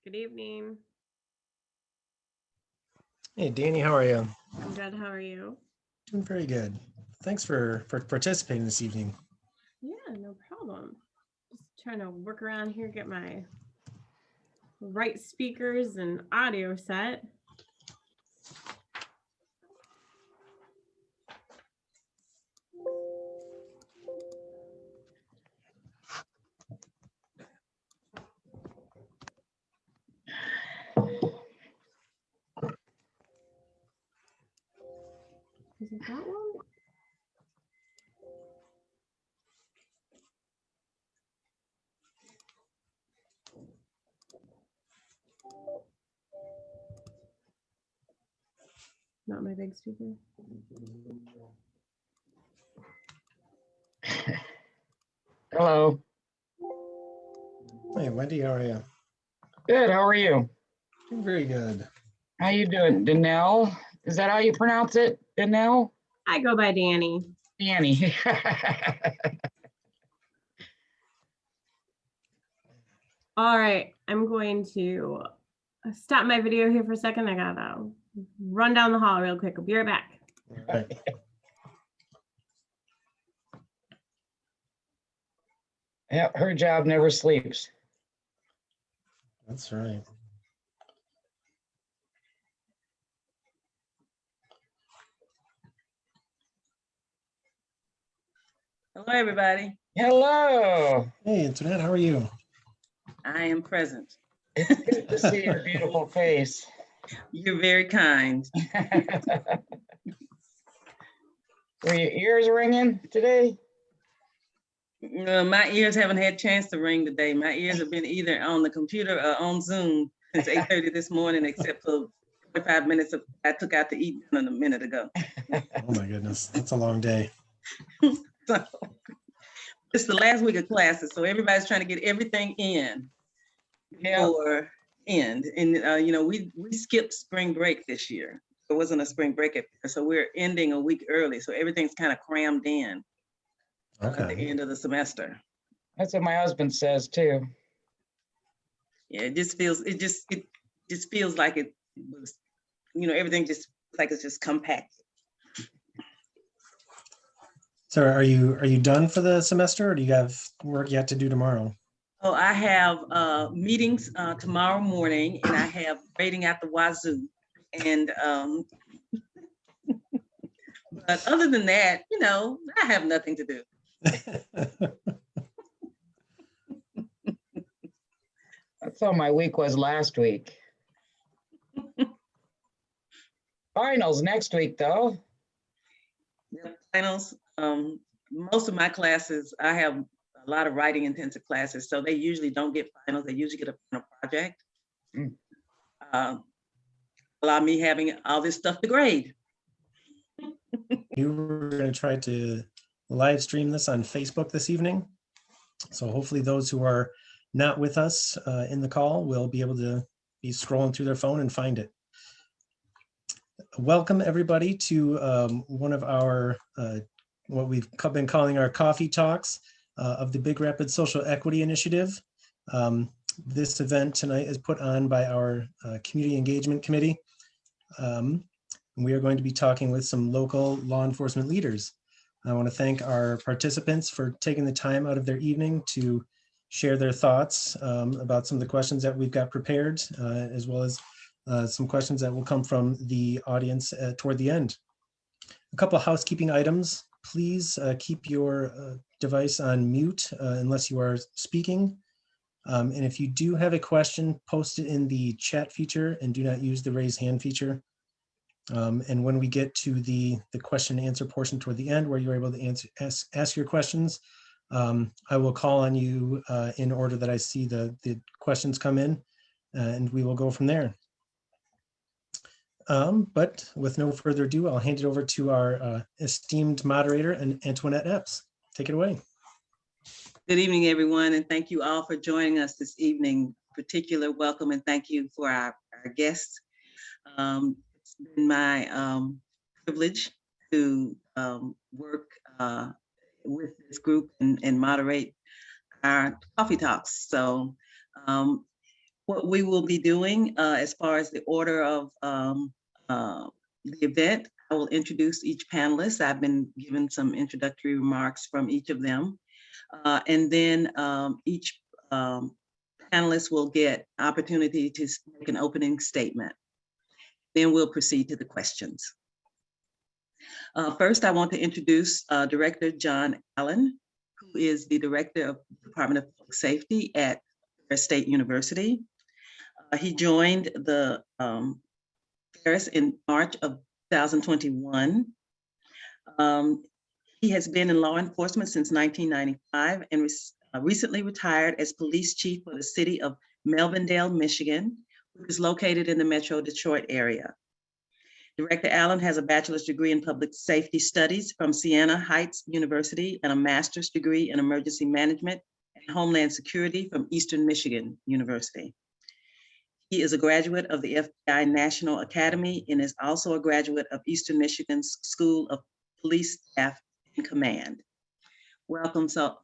Good evening. Hey, Danny, how are you? I'm good. How are you? Doing very good. Thanks for participating this evening. Yeah, no problem. Just trying to work around here, get my right speakers and audio set. Is it that one? Not my big speaker. Hello. Hey, Wendy, how are you? Good. How are you? Doing very good. How you doing, Danielle? Is that how you pronounce it, Danielle? I go by Danny. Danny. All right, I'm going to stop my video here for a second. I gotta run down the hall real quick. I'll be right back. All right. Yeah, her job never sleeps. That's right. Hello, everybody. Hello. Hey, Antoinette, how are you? I am present. It's good to see your beautiful face. You're very kind. Were your ears ringing today? My ears haven't had a chance to ring today. My ears have been either on the computer or on Zoom since 8:30 this morning, except for 45 minutes I took out to eat dinner a minute ago. Oh my goodness, that's a long day. So it's the last week of classes, so everybody's trying to get everything in Yeah. before end. And we skipped spring break this year. There wasn't a spring break so we're ending a week early. So everything's kind of crammed in at the Okay. end of the semester. That's what my husband says too. Yeah, it just feels like it was, everything just like it's just compact. So are you done for the semester, or do you have work you have to do tomorrow? Oh, I have meetings tomorrow morning, and I have grading at the wazoo. And but other than that, I have nothing to do. That's how my week was last week. Finals next week, though. The finals, most of my classes, I have a lot of writing intensive classes, so they usually don't get finals. They usually get a final project. Allow me having all this stuff to grade. You were going to try to live stream this on Facebook this evening. So hopefully those who are not with us in the call will be able to be scrolling through their phone and find it. Welcome everybody to one of our, what we've been calling our coffee talks of the Big Rapids Social Equity Initiative. This event tonight is put on by our Community Engagement Committee. We are going to be talking with some local law enforcement leaders. I want to thank our participants for taking the time out of their evening to share their thoughts about some of the questions that we've got prepared, as well as some questions that will come from the audience toward the end. A couple of housekeeping items. Please keep your device on mute unless you are speaking. And if you do have a question, post it in the chat feature and do not use the raise hand feature. And when we get to the question and answer portion toward the end, where you're able to ask your questions, I will call on you in order that I see the questions come in, and we will go from there. But with no further ado, I'll hand it over to our esteemed moderator, Antoinette Epps. Take it away. Good evening, everyone, and thank you all for joining us this evening. Particular welcome and thank you for our guests. It's been my privilege to work with this group and moderate our coffee talks. So What we will be doing as far as the order of the event, I will introduce each panelist. I've been given some introductory remarks from each of them. And then each panelist will get opportunity to make an opening statement. Then we'll proceed to the questions. First, I want to introduce Director John Allen, who is the Director of the Department of Public Safety at Ferris State University. He joined the Ferris in March of 2021. He has been in law enforcement since 1995 and recently retired as police chief for the city of Melvindale, Michigan, which is located in the Metro Detroit area. Director Allen has a bachelor's degree in public safety studies from Siena Heights University and a master's degree in emergency management and homeland security from Eastern Michigan University. He is a graduate of the FBI National Academy and is also a graduate of Eastern Michigan's School of Police Staff and Command. Welcome to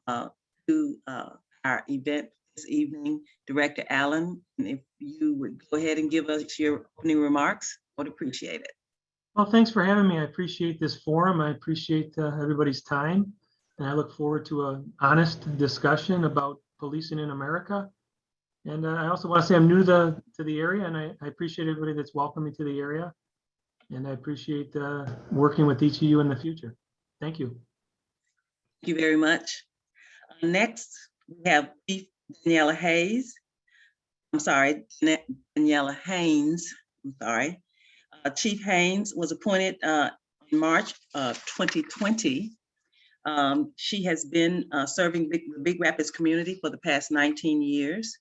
our event this evening, Director Allen. And if you would go ahead and give us your opening remarks, I would appreciate it. Well, thanks for having me. I appreciate this forum. I appreciate everybody's time. And I look forward to an honest discussion about policing in America. And I also want to say I'm new to the area, and I appreciate everybody that's welcomed me to the area. And I appreciate working with each of you in the future. Thank you. Thank you very much. Next, we have Chief Danielle Haynes. I'm sorry, Danielle Haynes. I'm sorry. Chief Haynes was appointed in March 2020. She has been serving the Big Rapids community for the past 19 years.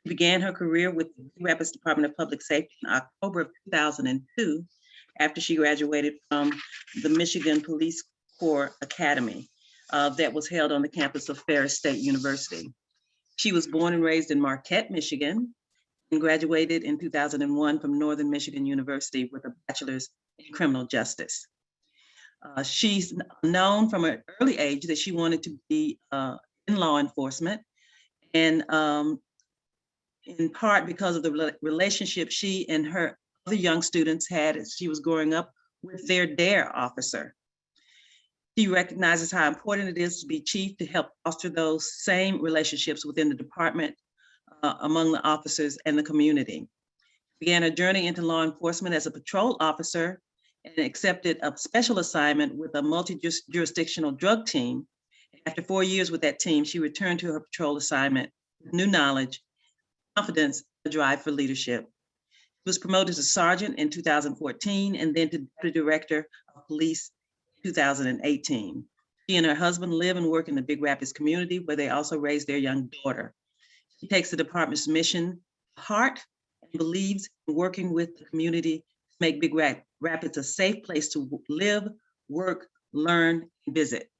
She began her career with the Big Rapids Department of Public Safety in October of 2002 after she graduated from the Michigan Police Corps Academy that was held on the campus of Ferris State University. She was born and raised in Marquette, Michigan, and graduated in 2001 from Northern Michigan University with a bachelor's in criminal justice. She's known from an early age that she wanted to be in law enforcement, and in part because of the relationship she and her other young students had as she was growing up with their DARE officer. She recognizes how important it is to be chief to help foster those same relationships within the department among the officers and the community. Began her journey into law enforcement as a patrol officer and accepted a special assignment with a multi-jurisdictional drug team. After 4 years with that team, she returned to her patrol assignment with new knowledge, confidence, and a drive for leadership. She was promoted to sergeant in 2014 and then to deputy director of police in 2018. She and her husband live and work in the Big Rapids community where they also raise their young daughter. She takes the department's mission to heart and believes in working with the community to make Big Rapids a safe place to live, work, learn, and visit.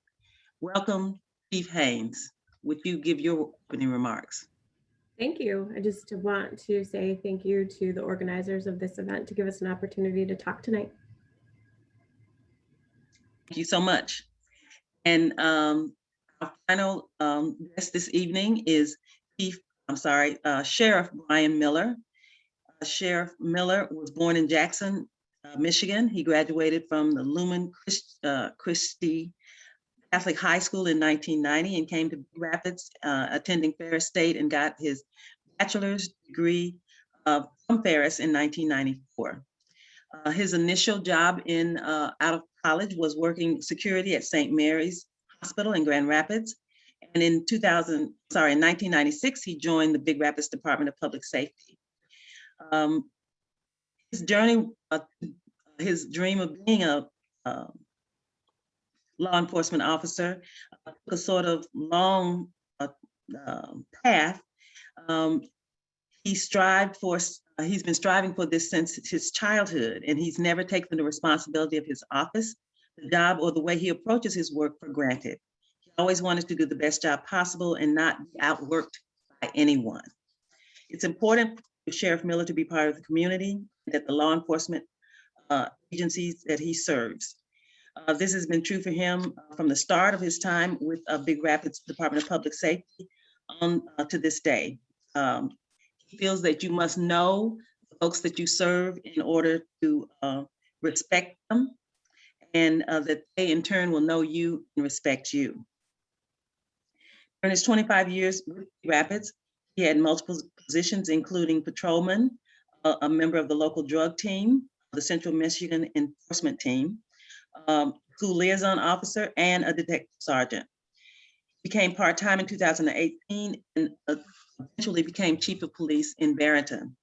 Welcome, Chief Haynes. Would you give your opening remarks? Thank you. I just want to say thank you to the organizers of this event to give us an opportunity to talk tonight. Thank you so much. And our final guest this evening is Sheriff Brian Miller. Sheriff Miller was born in Jackson, Michigan. He graduated from the Lumen Christi Catholic High School in 1990 and came to Big Rapids, attending Ferris State, and got his bachelor's degree from Ferris in 1994. His initial job out of college was working security at St. Mary's Hospital in Grand Rapids. And in 1996, he joined the Big Rapids Department of Public Safety. His journey, his dream of being a law enforcement officer took a sort of long path. He's been striving for this since his childhood, and he's never taken the responsibility of his office, the job, or the way he approaches his work for granted. He always wanted to do the best job possible and not be outworked by anyone. It's important for Sheriff Miller to be part of the community, that the law enforcement agencies that he serves. This has been true for him from the start of his time with Big Rapids Department of Public Safety on to this day. He feels that you must know the folks that you serve in order to respect them, and that they in turn will know you and respect you. During his 25 years with Rapids, he had multiple positions, including patrolman, a member of the local drug team, the Central Michigan Enforcement Team, school liaison officer, and a detective sergeant. He became part-time in 2018 and eventually became chief of police in Barrington.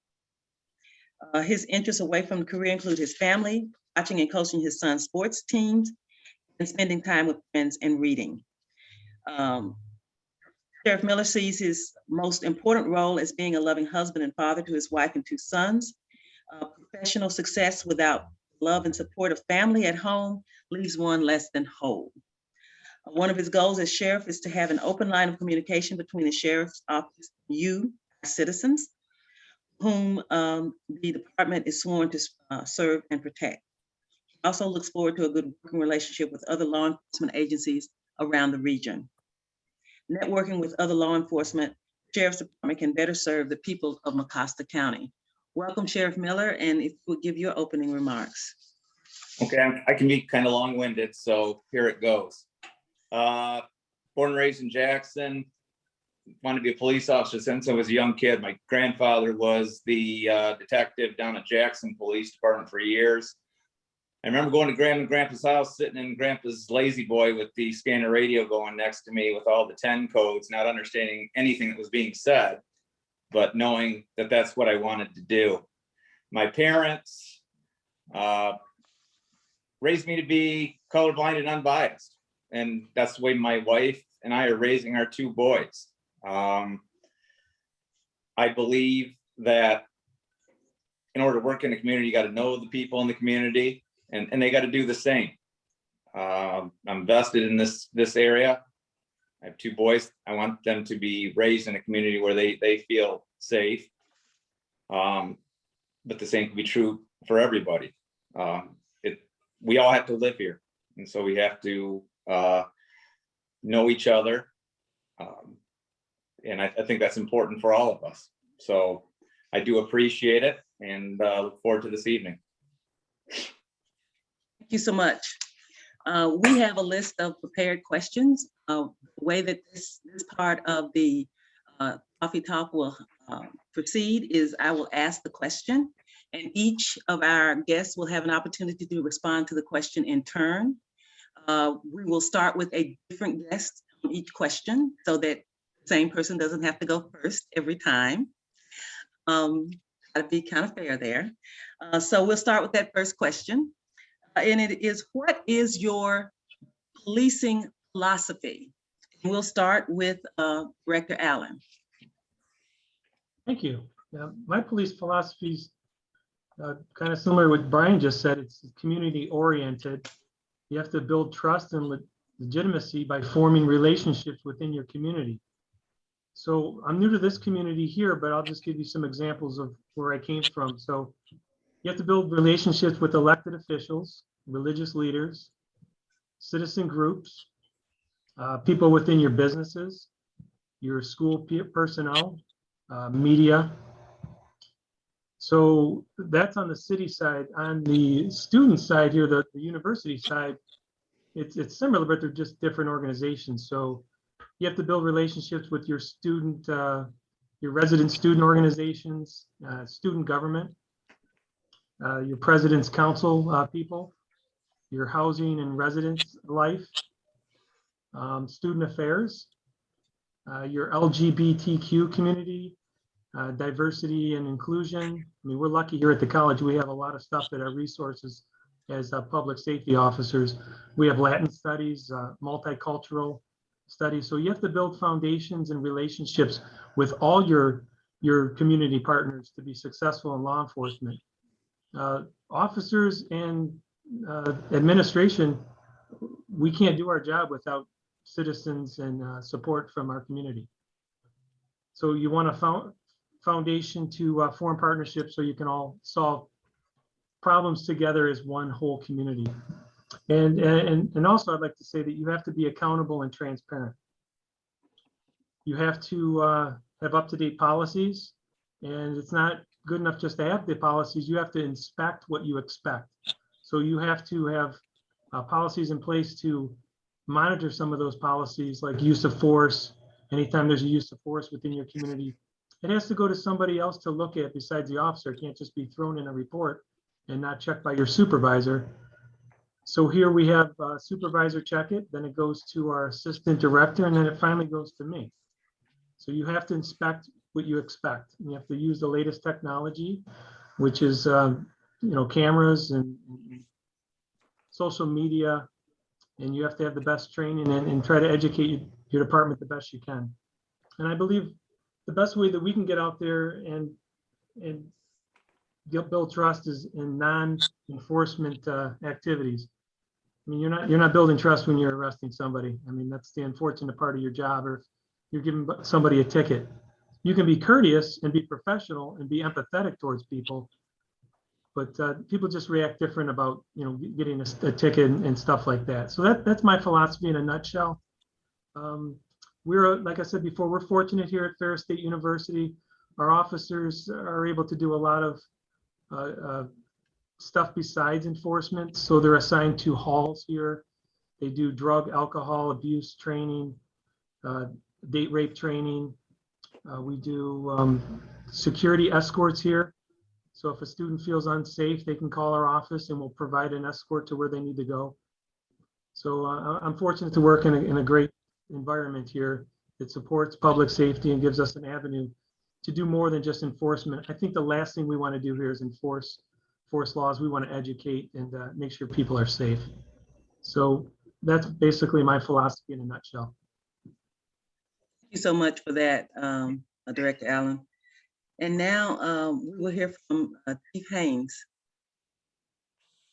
His interests away from the career include his family, watching and coaching his son's sports teams, and spending time with friends and reading. Sheriff Miller sees his most important role as being a loving husband and father to his wife and 2 sons. Professional success without love and support of family at home leaves one less than whole. One of his goals as sheriff is to have an open line of communication between the sheriff's office and you, citizens, whom the department is sworn to serve and protect. He also looks forward to a good working relationship with other law enforcement agencies around the region. Networking with other law enforcement, the Sheriff's Department can better serve the people of Mecosta County. Welcome, Sheriff Miller, and if you would give your opening remarks. Okay, I can be kind of long-winded, so here it goes. Born and raised in Jackson, wanted to be a police officer since I was a young kid. My grandfather was the detective down at Jackson Police Department for years. I remember going to Grandma and Grandpa's house, sitting in Grandpa's lazy boy with the scanner radio going next to me with all the 10 codes, not understanding anything that was being said, but knowing that that's what I wanted to do. My parents raised me to be colorblind and unbiased. And that's the way my wife and I are raising our 2 boys. I believe that in order to work in the community, you got to know the people in the community, and they got to do the same. I'm vested in this area. I have 2 boys. I want them to be raised in a community where they feel safe. But the same can be true for everybody. We all have to live here. And so we have to know each other. And I think that's important for all of us. So I do appreciate it and look forward to this evening. Thank you so much. We have a list of prepared questions. The way that this part of the coffee talk will proceed is I will ask the question, and each of our guests will have an opportunity to respond to the question in turn. We will start with a different guest on each question so that the same person doesn't have to go first every time. Try to be kind of fair there. So we'll start with that first question. And it is, what is your policing philosophy? And we'll start with Director Allen. Thank you. My police philosophy is kind of similar to what Brian just said. It's community oriented. You have to build trust and legitimacy by forming relationships within your community. So I'm new to this community here, but I'll just give you some examples of where I came from. So you have to build relationships with elected officials, religious leaders, citizen groups, people within your businesses, your school personnel, media. So that's on the city side. On the student side here, the university side, it's similar, but they're just different organizations. So you have to build relationships with your student, your resident student organizations, student government, your president's council people, your housing and residence life, student affairs, your LGBTQ community, diversity and inclusion. I mean, we're lucky here at the college. We have a lot of stuff at our resources as public safety officers. We have Latin studies, multicultural studies. So you have to build foundations and relationships with all your community partners to be successful in law enforcement. Officers and administration, we can't do our job without citizens and support from our community. So you want a foundation to form partnerships so you can all solve problems together as one whole community. And also I'd like to say that you have to be accountable and transparent. You have to have up-to-date policies And it's not good enough just to have the policies. You have to inspect what you expect. So you have to have policies in place to monitor some of those policies, like use of force. Anytime there's a use of force within your community, it has to go to somebody else to look at besides the officer. It can't just be thrown in a report and not checked by your supervisor. So here we have supervisor check it, then it goes to our assistant director, and then it finally goes to me. So you have to inspect what you expect. You have to use the latest technology, which is cameras and social media, and you have to have the best training and try to educate your department the best you can. And I believe the best way that we can get out there and build trust is in non-enforcement activities. I mean, you're not building trust when you're arresting somebody. I mean, that's the unfortunate part of your job, or if you're giving somebody a ticket. You can be courteous and be professional and be empathetic towards people, but people just react different about, getting a ticket and stuff like that. So that's my philosophy in a nutshell. We're, like I said before, we're fortunate here at Ferris State University. Our officers are able to do a lot of stuff besides enforcement. So they're assigned to halls here. They do drug, alcohol abuse training, date rape training. We do security escorts here. So if a student feels unsafe, they can call our office and we'll provide an escort to where they need to go. So I'm fortunate to work in a great environment here that supports public safety and gives us an avenue to do more than just enforcement. I think the last thing we want to do here is enforce laws. We want to educate and make sure people are safe. So that's basically my philosophy in a nutshell. Thank you so much for that, Director Allen. And now we will hear from Chief Haynes.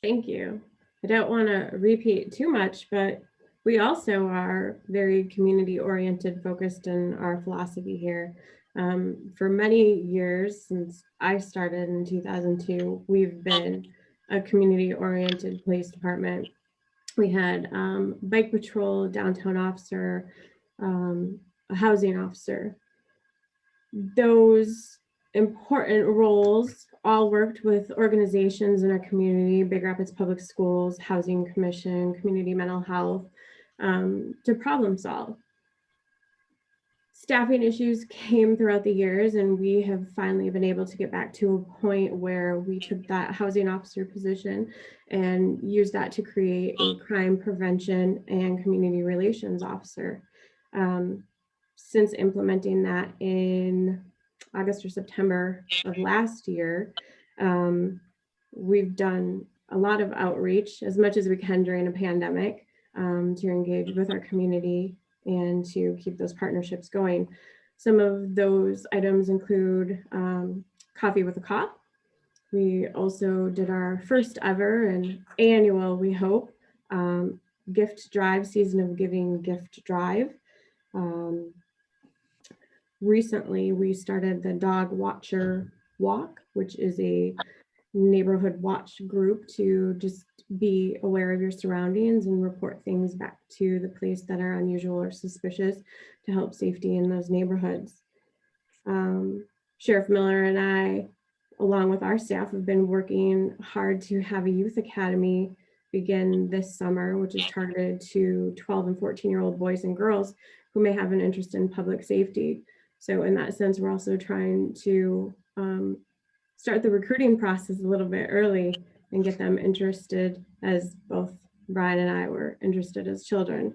Thank you. I don't want to repeat too much, but we also are very community oriented, focused in our philosophy here. For many years, since I started in 2002, we've been a community oriented police department. We had bike patrol, downtown officer, a housing officer. Those important roles all worked with organizations in our community, Big Rapids Public Schools, Housing Commission, Community Mental Health, to problem solve. Staffing issues came throughout the years, and we have finally been able to get back to a point where we took that housing officer position and used that to create a crime prevention and community relations officer. Since implementing that in August or September of last year, we've done a lot of outreach, as much as we can during a pandemic, to engage with our community and to keep those partnerships going. Some of those items include Coffee with a Cop. We also did our first ever and annual, we hope, gift drive, Season of Giving gift drive. Recently, we started the Dog Watcher Walk, which is a neighborhood watch group to just be aware of your surroundings and report things back to the police that are unusual or suspicious to help safety in those neighborhoods. Sheriff Miller and I, along with our staff, have been working hard to have a youth academy begin this summer, which is targeted to 12 and 14-year-old boys and girls who may have an interest in public safety. So in that sense, we're also trying to start the recruiting process a little bit early and get them interested, as both Brian and I were interested as children.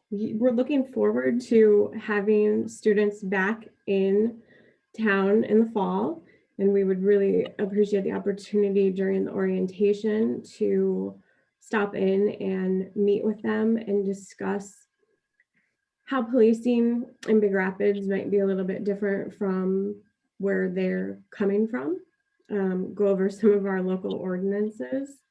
We're looking forward to having students back in town in the fall, and we would really appreciate the opportunity during the orientation to stop in and meet with them and discuss how policing in Big Rapids might be a little bit different from where they're coming from, go over some of our local ordinances.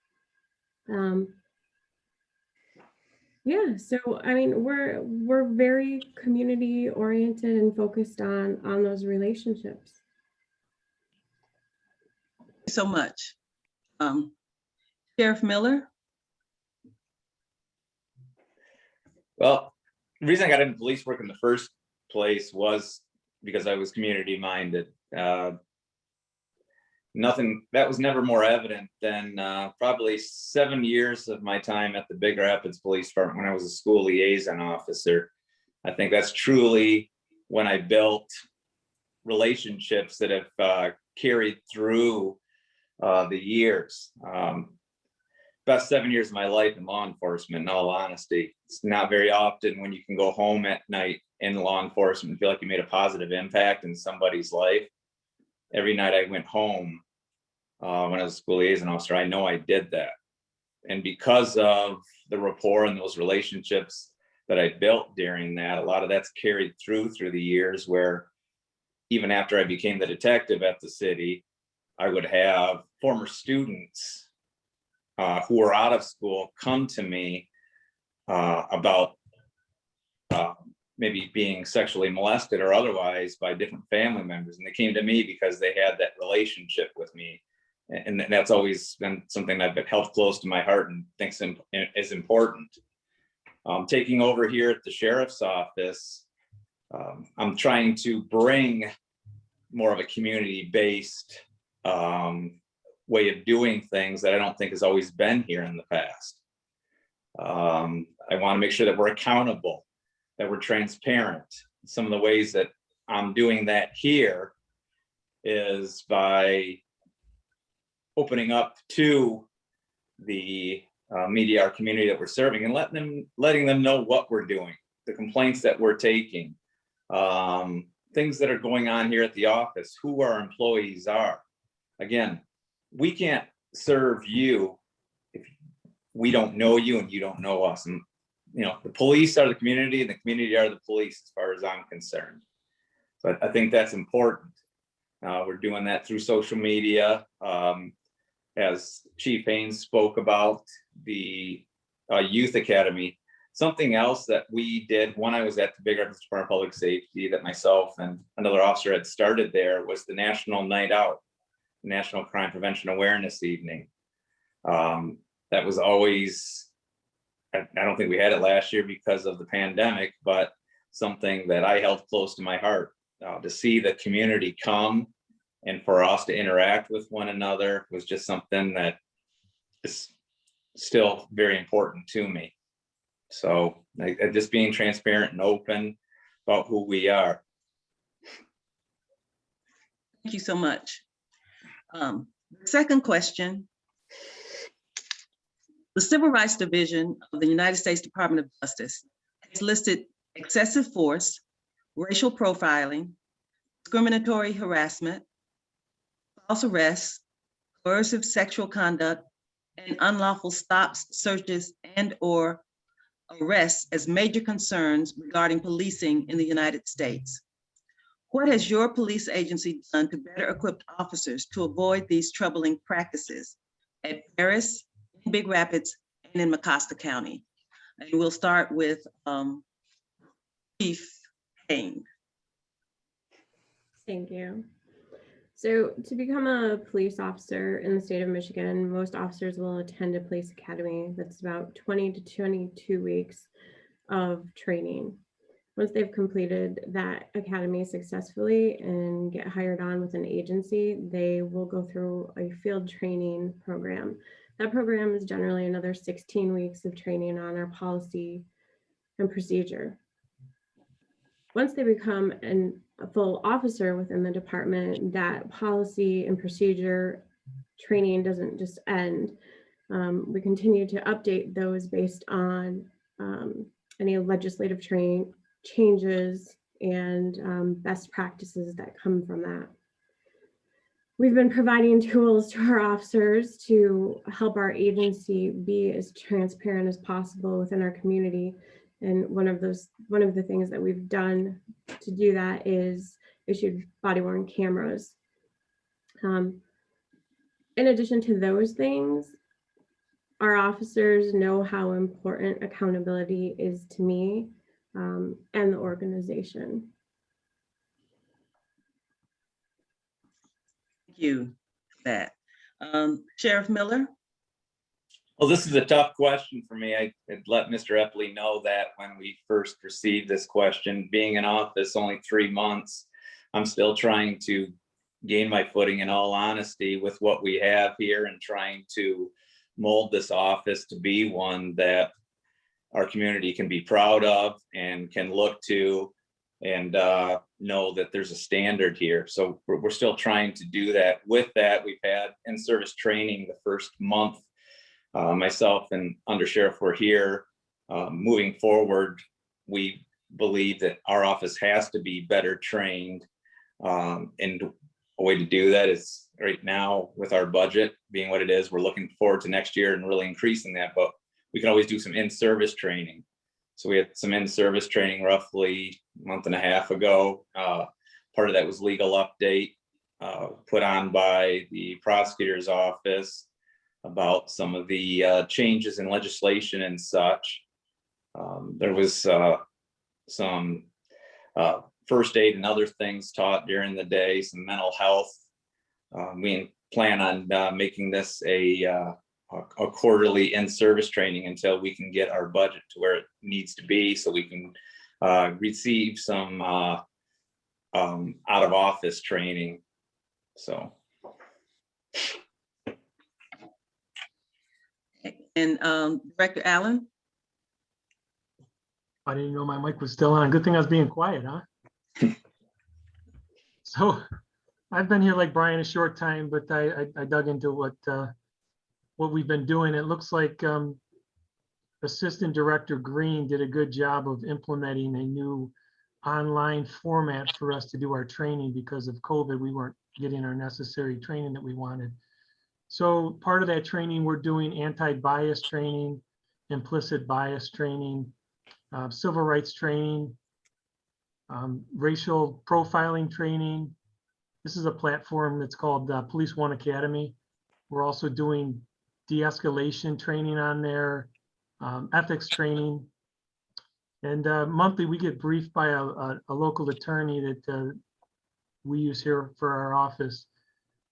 Yeah, so I mean, we're very community oriented and focused on those relationships. Thank you so much. Sheriff Miller? Well, the reason I got into police work in the first place was because I was community minded. Nothing that was never more evident than probably 7 years of my time at the Big Rapids Police Department when I was a school liaison officer. I think that's truly when I built relationships that have carried through the years. Best 7 years of my life in law enforcement, in all honesty. It's not very often when you can go home at night in law enforcement and feel like you made a positive impact in somebody's life. Every night I went home when I was a school liaison officer, I know I did that. And because of the rapport and those relationships that I built during that, a lot of that's carried through the years, where even after I became the detective at the city, I would have former students who were out of school come to me about maybe being sexually molested or otherwise by different family members. And they came to me because they had that relationship with me. And that's always been something I've held close to my heart and think is important. Taking over here at the sheriff's office, I'm trying to bring more of a community-based way of doing things that I don't think has always been here in the past. I want to make sure that we're accountable, that we're transparent. Some of the ways that I'm doing that here is by opening up to the media, our community that we're serving, and letting them know what we're doing, the complaints that we're taking, things that are going on here at the office, who our employees are. Again, we can't serve you if we don't know you and you don't know us. And the police are the community and the community are the police, as far as I'm concerned. So I think that's important. We're doing that through social media. As Chief Haynes spoke about the Youth Academy, something else that we did when I was at the Big Rapids Department of Public Safety that myself and another officer had started there was the National Night Out, National Crime Prevention Awareness Evening. That was always, I don't think we had it last year because of the pandemic, but something that I held close to my heart, to see the community come and for us to interact with one another was just something that is still very important to me. So just being transparent and open about who we are. Thank you so much. The second question. The Civil Rights Division of the United States Department of Justice has listed excessive force, racial profiling, discriminatory harassment, false arrests, coercive sexual conduct, and unlawful stops, searches, and/or arrests as major concerns regarding policing in the United States. What has your police agency done to better equip officers to avoid these troubling practices at Ferris, in Big Rapids, and in Mecosta County? And we'll start with Chief Haynes. Thank you. So to become a police officer in the state of Michigan, most officers will attend a police academy that's about 20 to 22 weeks of training. Once they've completed that academy successfully and get hired on with an agency, they will go through a field training program. That program is generally another 16 weeks of training on our policy and procedure. Once they become a full officer within the department, that policy and procedure training doesn't just end. We continue to update those based on any legislative changes and best practices that come from that. We've been providing tools to our officers to help our agency be as transparent as possible within our community. And one of the things that we've done to do that is issued body-worn cameras. In addition to those things, our officers know how important accountability is to me and the organization. Thank you for that. Sheriff Miller? Well, this is a tough question for me. I had let Mr. Epley know that when we first received this question. Being in office only 3 months, I'm still trying to gain my footing, in all honesty, with what we have here, and trying to mold this office to be one that our community can be proud of and can look to, and know that there's a standard here. So we're still trying to do that. With that, we've had in-service training the first month. Myself and Undersheriff were here. Moving forward, we believe that our office has to be better trained. And a way to do that is, right now, with our budget being what it is, we're looking forward to next year and really increasing that, but we can always do some in-service training. So we had some in-service training roughly a month and a half ago. Part of that was legal update put on by the prosecutor's office about some of the changes in legislation and such. There was some first aid and other things taught during the day, some mental health. We plan on making this a quarterly in-service training until we can get our budget to where it needs to be, so we can receive some out of office training. So. And Director Allen? I didn't know my mic was still on. Good thing I was being quiet, huh? So I've been here like Brian a short time, but I dug into what we've been doing. It looks like Assistant Director Green did a good job of implementing a new online format for us to do our training. Because of COVID, we weren't getting our necessary training that we wanted. So part of that training, we're doing anti-bias training, implicit bias training, civil rights training, racial profiling training. This is a platform that's called Police One Academy. We're also doing de-escalation training on there, ethics training. And monthly, we get briefed by a local attorney that we use here for our office,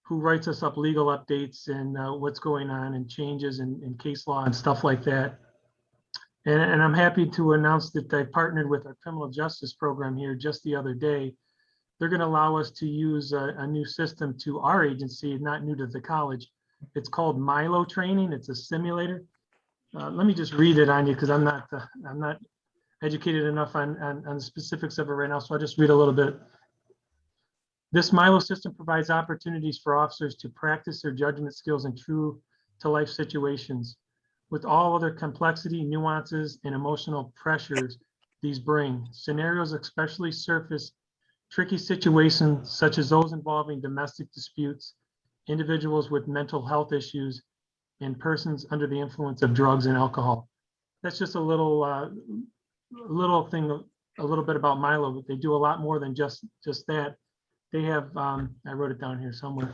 who writes us up legal updates and what's going on and changes in case law and stuff like that. And I'm happy to announce that I partnered with our criminal justice program here just the other day. They're going to allow us to use a new system to our agency, not new to the college. It's called Milo training. It's a simulator. Let me just read it on you, because I'm not educated enough on the specifics of it right now. So I'll just read a little bit. This Milo system provides opportunities for officers to practice their judgment skills in true to life situations, with all other complexity, nuances, and emotional pressures these bring. Scenarios especially surface tricky situations such as those involving domestic disputes, individuals with mental health issues, and persons under the influence of drugs and alcohol. That's just a little thing, a little bit about Milo, but they do a lot more than just that. They have, I wrote it down here somewhere,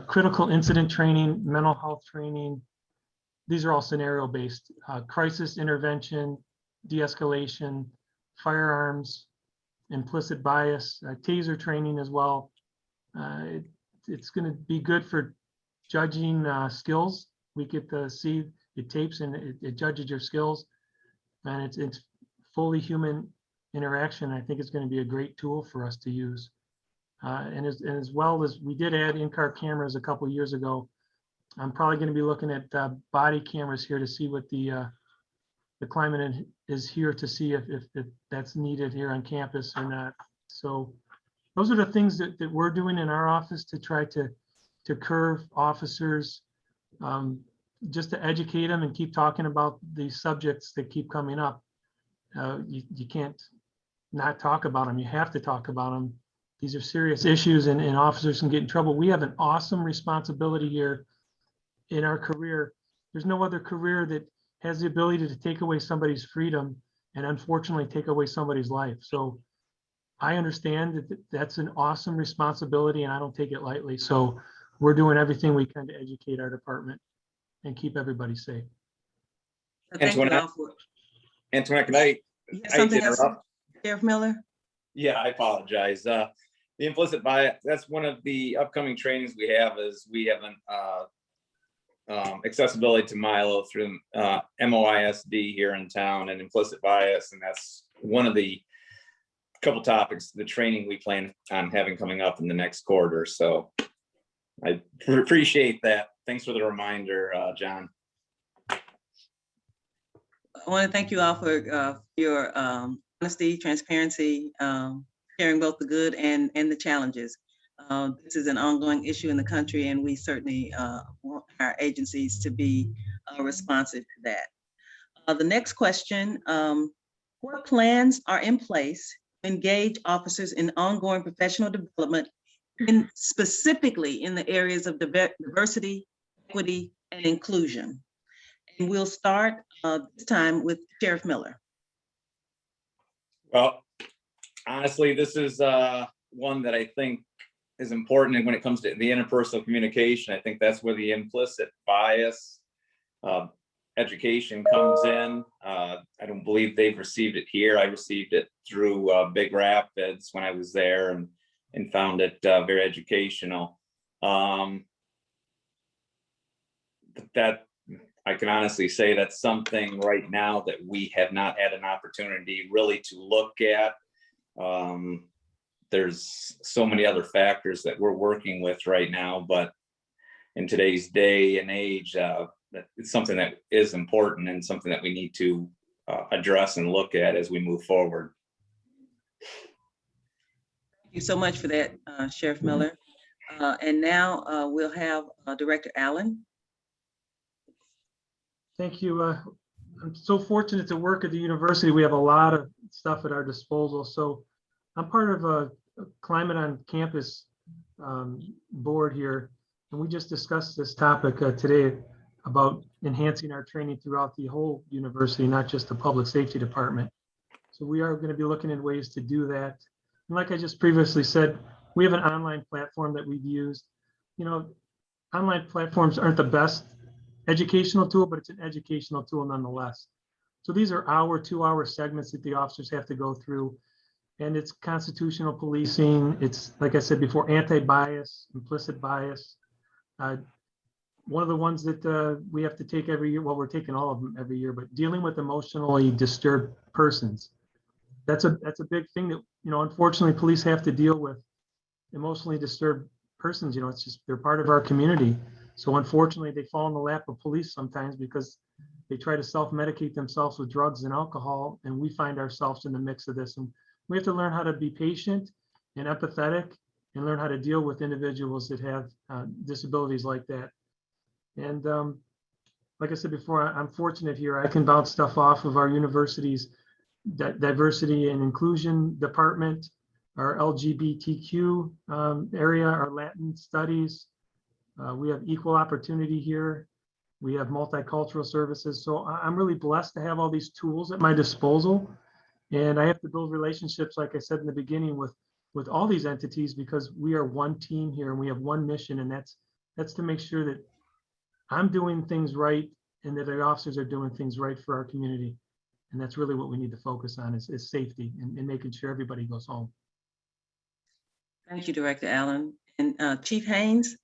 critical incident training, mental health training. These are all scenario based, crisis intervention, de-escalation, firearms, implicit bias, taser training as well. It's going to be good for judging skills. We get to see the tapes and it judges your skills, and it's fully human interaction. I think it's going to be a great tool for us to use. And as well as we did add in-car cameras a couple of years ago. I'm probably going to be looking at body cameras here to see what the climate is here, to see if that's needed here on campus or not. So those are the things that we're doing in our office to try to curve officers, just to educate them and keep talking about these subjects that keep coming up. You can't not talk about them. You have to talk about them. These are serious issues, and officers can get in trouble. We have an awesome responsibility here in our career. There's no other career that has the ability to take away somebody's freedom and unfortunately take away somebody's life. So I understand that that's an awesome responsibility, and I don't take it lightly. So we're doing everything we can to educate our department and keep everybody safe. Thank you all for. Antoinette, can I Something else, interrupt? Sheriff Miller? Yeah, I apologize. The implicit bias, that's one of the upcoming trainings we have. Is we have accessibility to Milo through MOISD here in town and implicit bias. And that's one of the couple topics, the training we plan on having coming up in the next quarter. So I appreciate that. Thanks for the reminder, John. I want to thank you all for your honesty, transparency, sharing both the good and the challenges. This is an ongoing issue in the country, and we certainly want our agencies to be responsive to that. The next question, what plans are in place to engage officers in ongoing professional development, and specifically in the areas of diversity, equity, and inclusion? And we'll start this time with Sheriff Miller. Well, honestly, this is one that I think is important. And when it comes to the interpersonal communication, I think that's where the implicit bias education comes in. I don't believe they've received it here. I received it through Big Rapids when I was there and found it very educational. That I can honestly say that's something right now that we have not had an opportunity really to look at. There's so many other factors that we're working with right now, but in today's day and age, it's something that is important and something that we need to address and look at as we move forward. Thank you so much for that, Sheriff Miller. And now we'll have Director Allen. Thank you. I'm so fortunate to work at the university. We have a lot of stuff at our disposal. So I'm part of a Climate on Campus board here, and we just discussed this topic today about enhancing our training throughout the whole university, not just the public safety department. So we are going to be looking at ways to do that. And like I just previously said, we have an online platform that we've used. You know, online platforms aren't the best educational tool, but it's an educational tool nonetheless. So these are 2-hour segments that the officers have to go through. And it's constitutional policing. It's, like I said before, anti-bias, implicit bias. One of the ones that we have to take every year, well, we're taking all of them every year, but dealing with emotionally disturbed persons. That's a big thing that, you know, unfortunately, police have to deal with emotionally disturbed persons. You know, it's just, they're part of our community. So unfortunately, they fall in the lap of police sometimes because they try to self-medicate themselves with drugs and alcohol, and we find ourselves in the mix of this. And we have to learn how to be patient and empathetic and learn how to deal with individuals that have disabilities like that. And like I said before, I'm fortunate here. I can bounce stuff off of our university's diversity and inclusion department, our LGBTQ area, our Latin studies. We have equal opportunity here. We have multicultural services. So I'm really blessed to have all these tools at my disposal. And I have to build relationships, like I said in the beginning, with all these entities, because we are one team here and we have one mission, and that's to make sure that I'm doing things right and that our officers are doing things right for our community. And that's really what we need to focus on is safety and making sure everybody goes home. Thank you, Director Allen. And Chief Haynes.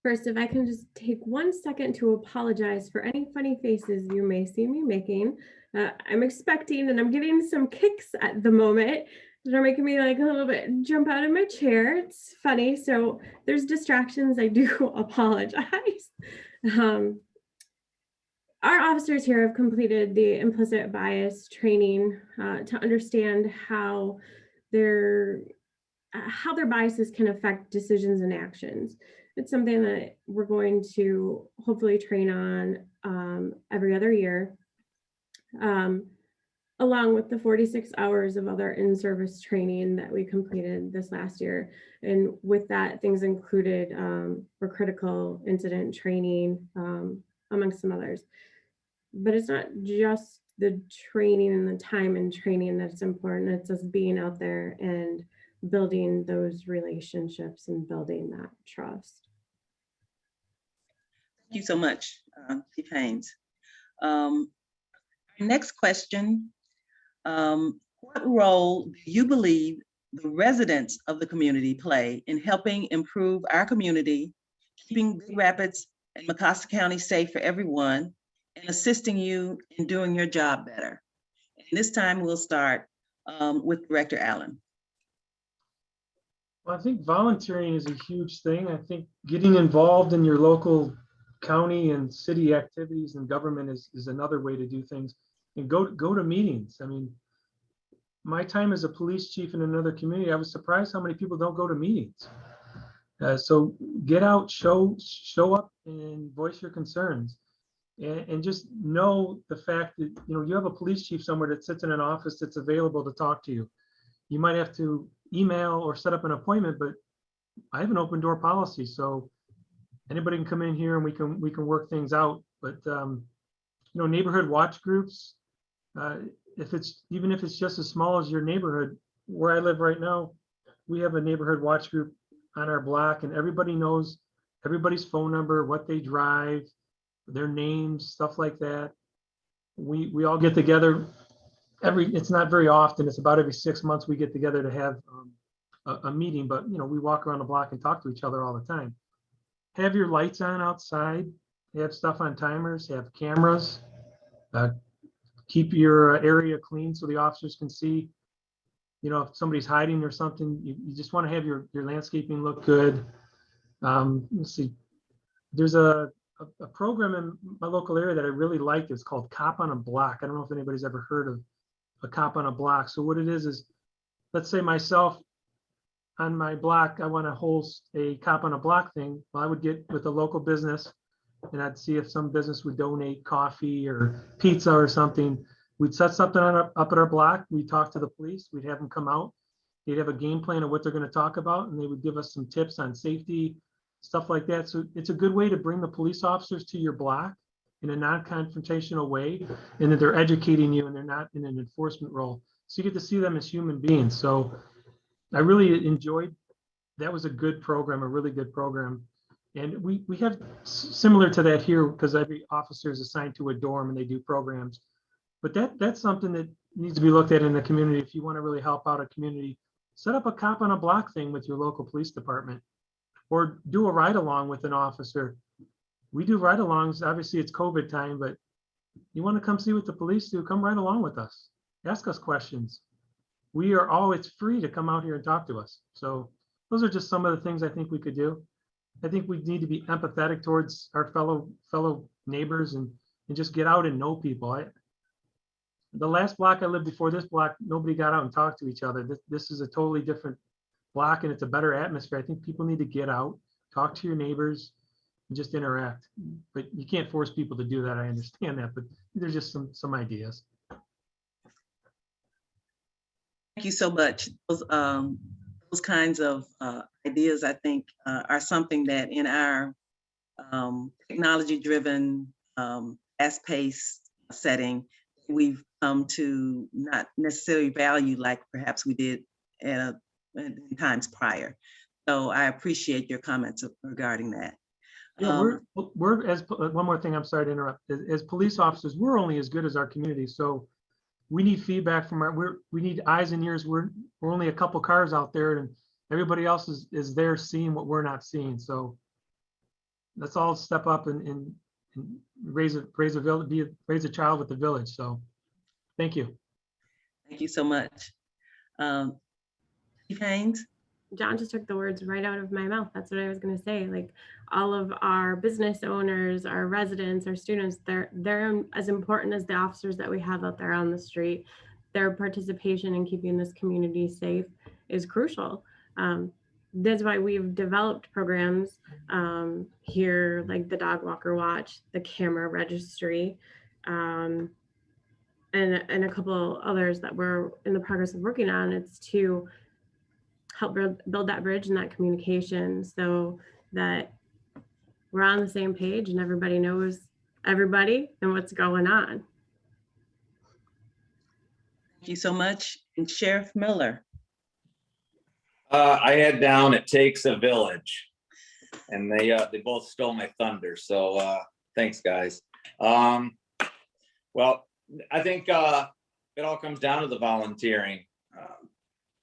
First, if I can just take 1 second to apologize for any funny faces you may see me making. I'm expecting, and I'm getting some kicks at the moment that are making me like a little bit jump out of my chair. It's funny. So there's distractions. I do apologize. Our officers here have completed the implicit bias training to understand how their biases can affect decisions and actions. It's something that we're going to hopefully train on every other year, along with the 46 hours of other in-service training that we completed this last year. And with that, things included for critical incident training, amongst some others. But it's not just the training and the time and training that's important. It's us being out there and building those relationships and building that trust. Thank you so much, Chief Haynes. Next question. What role do you believe the residents of the community play in helping improve our community keeping Big Rapids and Mecosta County safe for everyone, and assisting you in doing your job better. And this time we'll start with Director Allen. Well, I think volunteering is a huge thing. I think getting involved in your local county and city activities and government is another way to do things. And go to meetings. I mean, my time as a police chief in another community, I was surprised how many people don't go to meetings. So get out, show up and voice your concerns. And just know the fact that, you know, you have a police chief somewhere that sits in an office that's available to talk to you. You might have to email or set up an appointment, but I have an open door policy, so anybody can come in here and we can work things out. But you know, neighborhood watch groups, even if it's just as small as your neighborhood. Where I live right now, we have a neighborhood watch group on our block, and everybody knows everybody's phone number, what they drive, their names, stuff like that. We all get together it's not very often, it's about every 6 months we get together to have a meeting, but you know, we walk around the block and talk to each other all the time. Have your lights on outside, have stuff on timers, have cameras, keep your area clean so the officers can see, you know, if somebody's hiding or something. You just want to have your landscaping look good. Let's see, there's a program in my local area that I really like. It's called Cop on a Block. I don't know if anybody's ever heard of a Cop on a Block. So what it is, let's say myself on my block, I want to host a Cop on a Block thing. Well, I would get with a local business and I'd see if some business would donate coffee or pizza or something. We'd set something up at our block. We'd talk to the police. We'd have them come out. They'd have a game plan of what they're going to talk about, and they would give us some tips on safety, stuff like that. So it's a good way to bring the police officers to your block in a non-confrontational way, and that they're educating you and they're not in an enforcement role. So you get to see them as human beings. So I really enjoyed, that was a good program, a really good program. And we have similar to that here, because every officer is assigned to a dorm and they do programs. But that's something that needs to be looked at in the community. If you want to really help out a community, set up a Cop on a Block thing with your local police department, or do a ride along with an officer. We do ride alongs. Obviously it's COVID time, but you want to come see what the police do, come right along with us. Ask us questions. It's free to come out here and talk to us. So those are just some of the things I think we could do. I think we need to be empathetic towards our fellow neighbors and just get out and know people. The last block I lived before this block, nobody got out and talked to each other. This is a totally different block and it's a better atmosphere. I think people need to get out, talk to your neighbors, and just interact. But you can't force people to do that. I understand that, but there's just some ideas. Thank you so much. Those kinds of ideas, I think, are something that in our technology-driven, fast-paced setting, we've come to not necessarily value like perhaps we did in times prior. So I appreciate your comments regarding that. Yeah, we're as one more thing, I'm sorry to interrupt. As police officers, we're only as good as our community. So we need feedback from we need eyes and ears. We're only a couple cars out there, and everybody else is there seeing what we're not seeing. So let's all step up and raise a child with the village. So thank you. Thank you so much. Chief Haynes? John just took the words right out of my mouth. That's what I was going to say. Like, all of our business owners, our residents, our students, they're as important as the officers that we have out there on the street. Their participation in keeping this community safe is crucial. That's why we've developed programs here, like the Dog Walker Watch, the Camera Registry, and a couple others that we're in the progress of working on. It's to help build that bridge and that communication so that we're on the same page and everybody knows everybody and what's going on. Thank you so much. And Sheriff Miller? I had down "It Takes a Village," and they both stole my thunder. So thanks, guys. Well, I think it all comes down to the volunteering.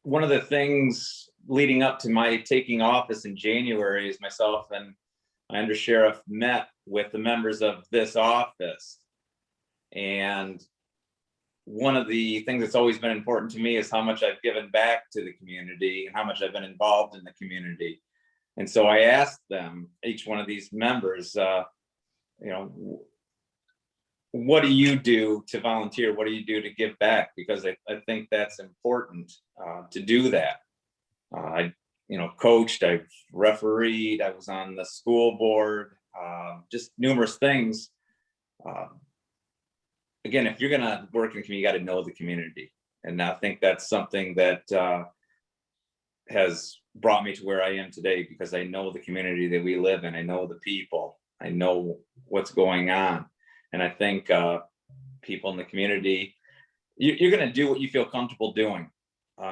One of the things leading up to my taking office in January is myself and my undersheriff met with the members of this office. And one of the things that's always been important to me is how much I've given back to the community and how much I've been involved in the community. And so I asked them, each one of these members, what do you do to volunteer? What do you do to give back? Because I think that's important to do that. I coached, I've refereed, I was on the school board, just numerous things. Again, if you're gonna work in the community, you got to know the community. And I think that's something that has brought me to where I am today, because I know the community that we live in. I know the people, I know what's going on. And I think people in the community, you're going to do what you feel comfortable doing.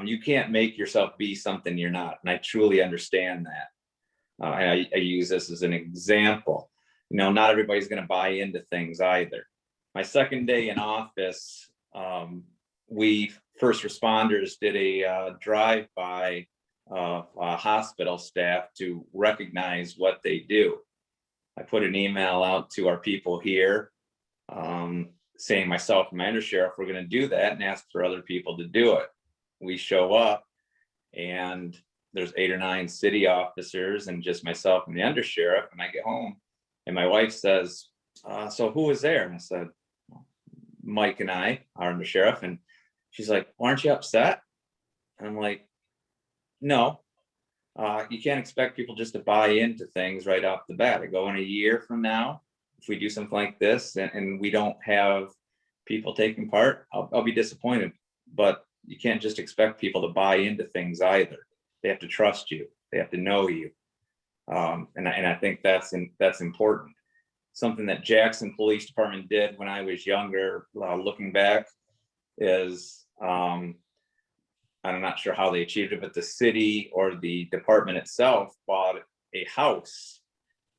You can't make yourself be something you're not. And I truly understand that. I use this as an example. Not everybody's going to buy into things either. My second day in office, we first responders did a drive-by hospital staff to recognize what they do. I put an email out to our people here saying myself and my undersheriff, we're going to do that, and ask for other people to do it. We show up and there's 8 or 9 city officers and just myself and the undersheriff. And I get home and my wife says, so who was there? And I said, Mike and I, our undersheriff. And she's like, well, aren't you upset? And I'm like, no, you can't expect people just to buy into things right off the bat. I go, in a year from now, if we do something like this and we don't have people taking part, I'll be disappointed. But you can't just expect people to buy into things either. They have to trust you. They have to know you. And I think that's important. Something that Jackson Police Department did when I was younger, looking back, is I'm not sure how they achieved it, but the city or the department itself bought a house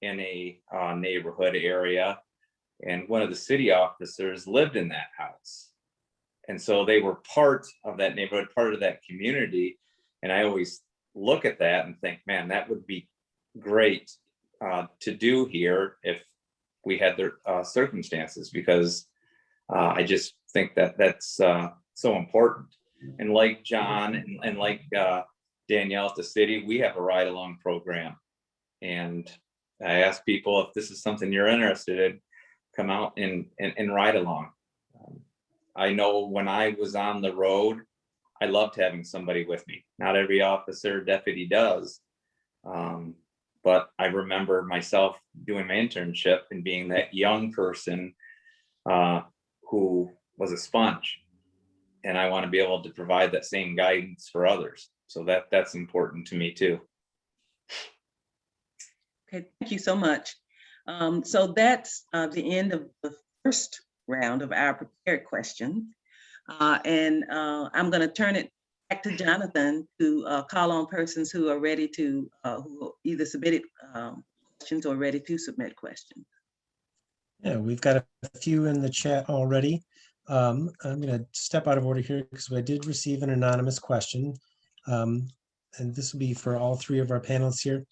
in a neighborhood area, and one of the city officers lived in that house. And so they were part of that neighborhood, part of that community. And I always look at that and think, man, that would be great to do here if we had the circumstances, because I just think that that's so important. And like John and like Danielle at the city, we have a ride along program. And I ask people, if this is something you're interested in, come out and ride along. I know when I was on the road, I loved having somebody with me. Not every officer, deputy does. But I remember myself doing my internship and being that young person who was a sponge. And I want to be able to provide that same guidance for others. So that's important to me too. Okay, thank you so much. So that's the end of the first round of our prepared questions. And I'm going to turn it back to Jonathan to call on persons who are ready to, who either submitted questions or ready to submit questions. Yeah, we've got a few in the chat already. I'm going to step out of order here because I did receive an anonymous question. And this will be for all 3 of our panelists here.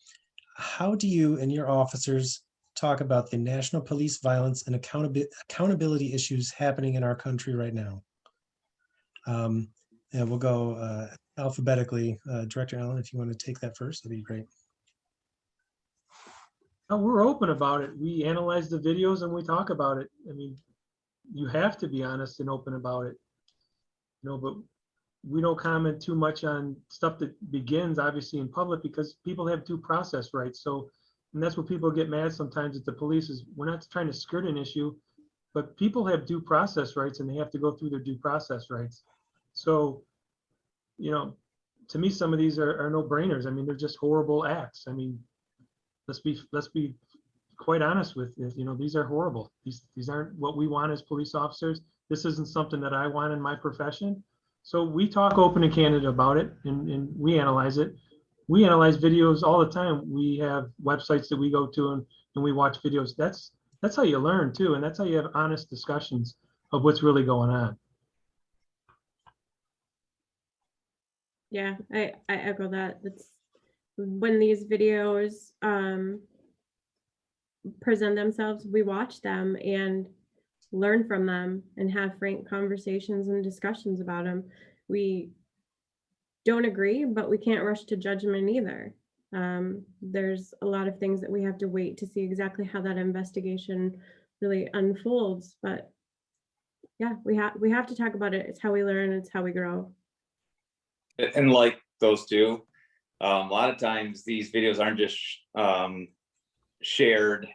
How do you and your officers talk about the national police violence and accountability issues happening in our country right now? And we'll go alphabetically. Director Allen, if you want to take that first, that'd be great. We're open about it. We analyze the videos and we talk about it. I mean, you have to be honest and open about it, but we don't comment too much on stuff that begins obviously in public, because people have due process rights. So, and that's where people get mad sometimes at the police, is we're not trying to skirt an issue, but people have due process rights and they have to go through their due process rights. So, to me, some of these are no brainers. I mean, they're just horrible acts. I mean, let's be quite honest with this. These are horrible. These aren't what we want as police officers. This isn't something that I want in my profession. So we talk open and candid about it, and we analyze it. We analyze videos all the time. We have websites that we go to and we watch videos. That's how you learn too, and that's how you have honest discussions of what's really going on. Yeah, I echo that. It's when these videos present themselves, we watch them and learn from them and have frank conversations and discussions about them. We don't agree, but we can't rush to judgment either. There's a lot of things that we have to wait to see exactly how that investigation really unfolds. But yeah, we have to talk about it. It's how we learn. It's how we grow. And like those two, a lot of times these videos aren't just shared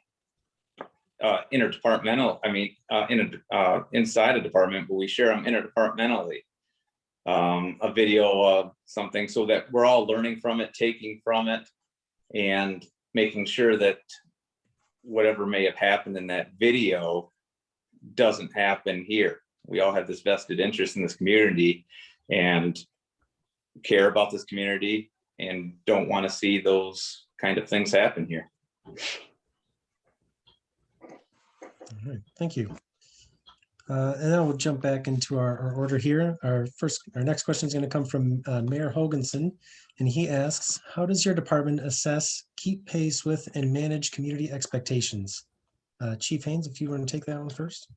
interdepartmental. I mean, inside a department, but we share them interdepartmentally. A video of something so that we're all learning from it, taking from it, and making sure that whatever may have happened in that video doesn't happen here. We all have this vested interest in this community and care about this community and don't want to see those kind of things happen here. All right, thank you. And then we'll jump back into our order here. Our next question is going to come from Mayor Hoganson, and he asks, how does your department assess, keep pace with, and manage community expectations? Chief Haynes, if you want to take that one first.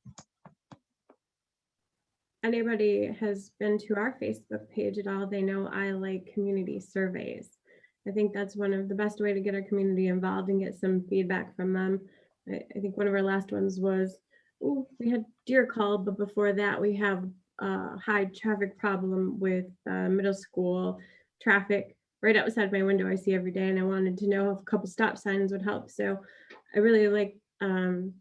Anybody has been to our Facebook page at all, they know I like community surveys. I think that's one of the best way to get our community involved and get some feedback from them. I think one of our last ones was, we had deer call, but before that we have a high traffic problem with middle school traffic right outside my window I see every day, and I wanted to know if a couple stop signs would help. So I really like kind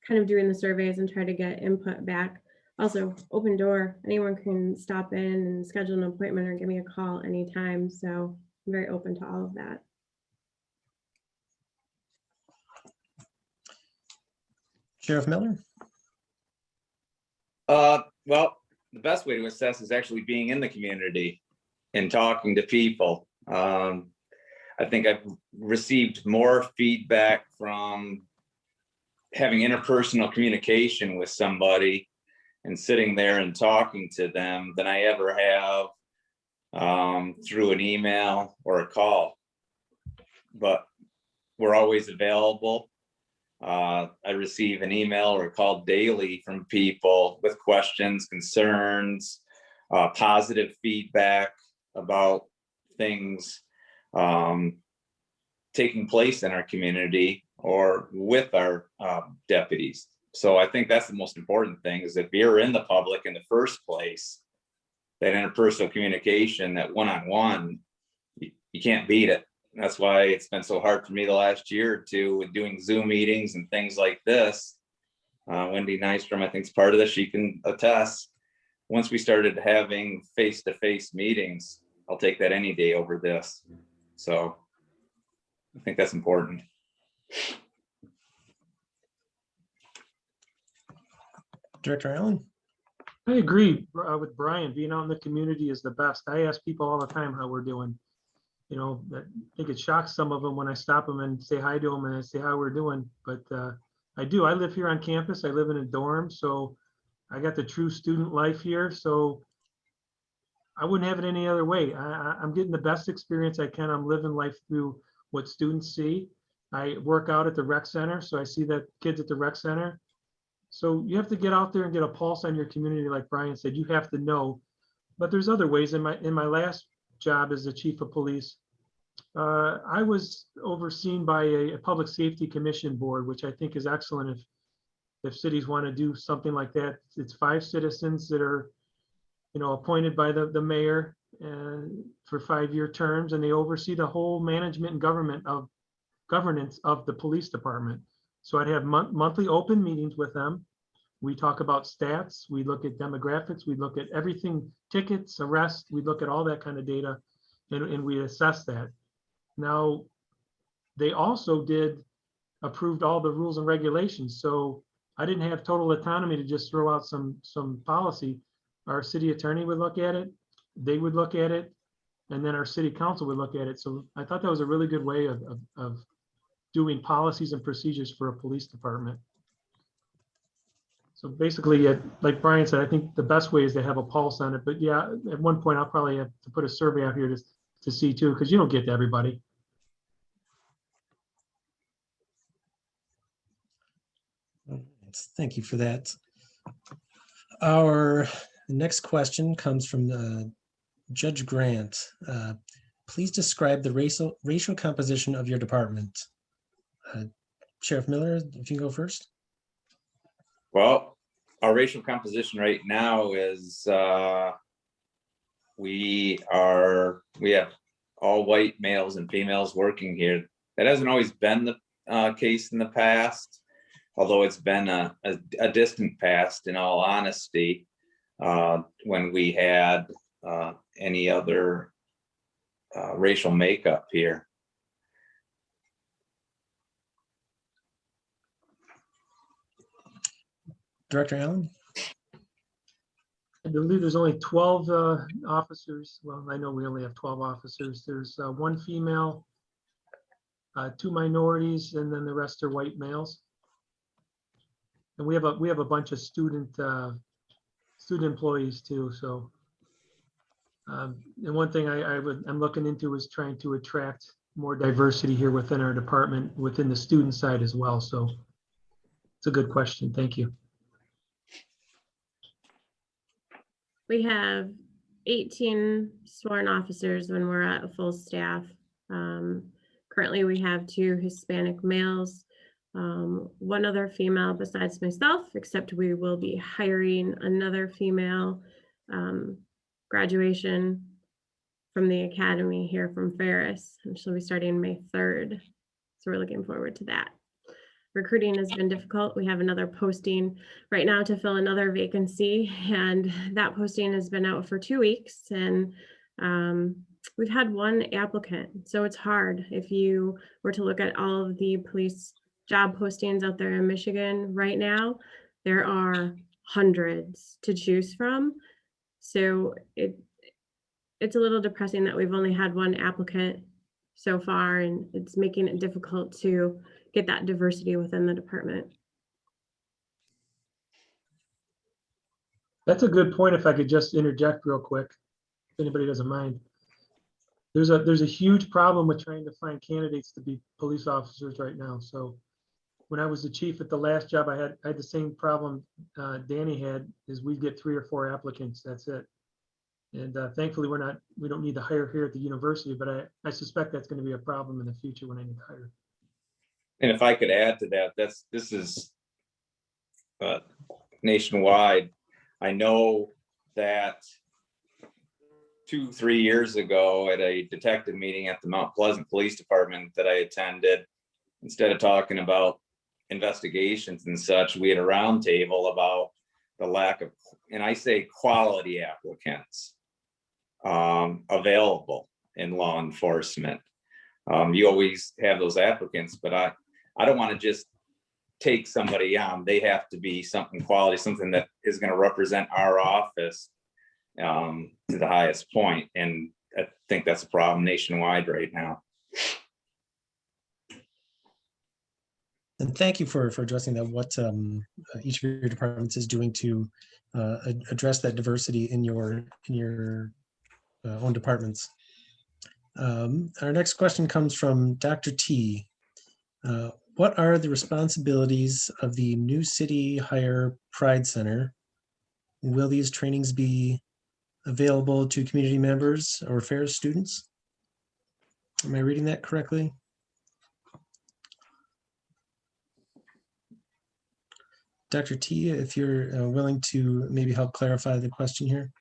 of doing the surveys and try to get input back. Also, open door, anyone can stop in and schedule an appointment or give me a call anytime. So I'm very open to all of that. Sheriff Miller? Well, the best way to assess is actually being in the community and talking to people. I think I've received more feedback from having interpersonal communication with somebody and sitting there and talking to them than I ever have through an email or a call. But we're always available. I receive an email or a call daily from people with questions, concerns, positive feedback about things taking place in our community or with our deputies. So I think that's the most important thing, is if you're in the public in the first place, that interpersonal communication, that one-on-one, you can't beat it. That's why it's been so hard for me the last year or two with doing Zoom meetings and things like this. Wendy Nystrom, I think, is part of this. She can attest. Once we started having face-to-face meetings, I'll take that any day over this. So I think that's important. Director Allen? I agree with Brian. Being out in the community is the best. I ask people all the time how we're doing. You know, I think it shocks some of them when I stop them and say hi to them and I say how we're doing. But I do. I live here on campus. I live in a dorm, so I got the true student life here. So I wouldn't have it any other way. I'm getting the best experience I can. I'm living life through what students see. I work out at the rec center, so I see the kids at the rec center. So you have to get out there and get a pulse on your community, like Brian said. You have to know. But there's other ways. In my last job as the chief of police, I was overseen by a public safety commission board, which I think is excellent. If cities want to do something like that, it's 5 citizens that are, appointed by the mayor for 5-year terms, and they oversee the whole management and governance of the police department. So I'd have monthly open meetings with them. We talk about stats, we look at demographics, we look at everything, tickets, arrests, we look at all that kind of data, and we assess that. Now, they also approved all the rules and regulations. So I didn't have total autonomy to just throw out some policy. Our city attorney would look at it, they would look at it, and then our city council would look at it. So I thought that was a really good way of doing policies and procedures for a police department. So basically, like Brian said, I think the best way is to have a pulse on it. But yeah, at one point, I'll probably have to put a survey out here to see too, because you don't get to everybody. Thank you for that. Our next question comes from Judge Grant. Please describe the racial composition of your department. Sheriff Miller, if you can go first. Well, our racial composition right now is we have all white males and females working here. That hasn't always been the case in the past, although it's been a distant past, in all honesty, when we had any other racial makeup here. Director Allen? I believe there's only 12 officers. Well, I know we only have 12 officers. There's one female, 2 minorities, and then the rest are white males. And we have a bunch of student employees too. So, and one thing I'm looking into is trying to attract more diversity here within our department, within the student side as well. So, it's a good question. Thank you. We have 18 sworn officers when we're at a full staff. Currently, we have 2 Hispanic males, 1 other female besides myself, except we will be hiring another female graduation from the academy here from Ferris, and she'll be starting May 3rd. So we're looking forward to that. Recruiting has been difficult. We have another posting right now to fill another vacancy, and that posting has been out for 2 weeks, and we've had 1 applicant. So it's hard. If you were to look at all of the police job postings out there in Michigan right now, there are hundreds to choose from. So it's a little depressing that we've only had 1 applicant so far, and it's making it difficult to get that diversity within the department. That's a good point. If I could just interject real quick, if anybody doesn't mind. There's a huge problem with trying to find candidates to be police officers right now. So when I was the chief at the last job, I had the same problem Danny had, is we get 3 or 4 applicants. That's it. And thankfully we don't need to hire here at the university, but I suspect that's going to be a problem in the future when I need to hire. And if I could add to that, this is nationwide. I know that 2-3 years ago at a detective meeting at the Mount Pleasant Police Department that I attended, instead of talking about investigations and such, we had a roundtable about the lack of, and I say quality applicants available in law enforcement. You always have those applicants, but I don't want to just take somebody on. They have to be something quality, something that is going to represent our office to the highest point. And I think that's a problem nationwide right now. And thank you for addressing that, what each of your departments is doing to address that diversity in your own departments. Our next question comes from Dr. T. What are the responsibilities of the New City Hire Pride Center? Will these trainings be available to community members or Ferris students? Am I reading that correctly? Dr. T, if you're willing to maybe help clarify the question here.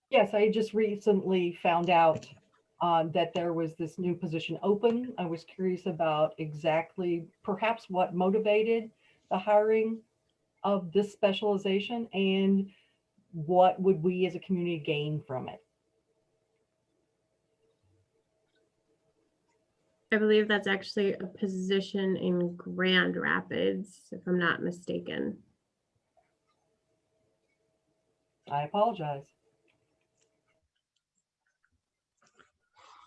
Yes, I just recently found out that there was this new position open. I was curious about exactly perhaps what motivated the hiring of this specialization and what would we as a community gain from it. I believe that's actually a position in Grand Rapids, if I'm not mistaken. I apologize.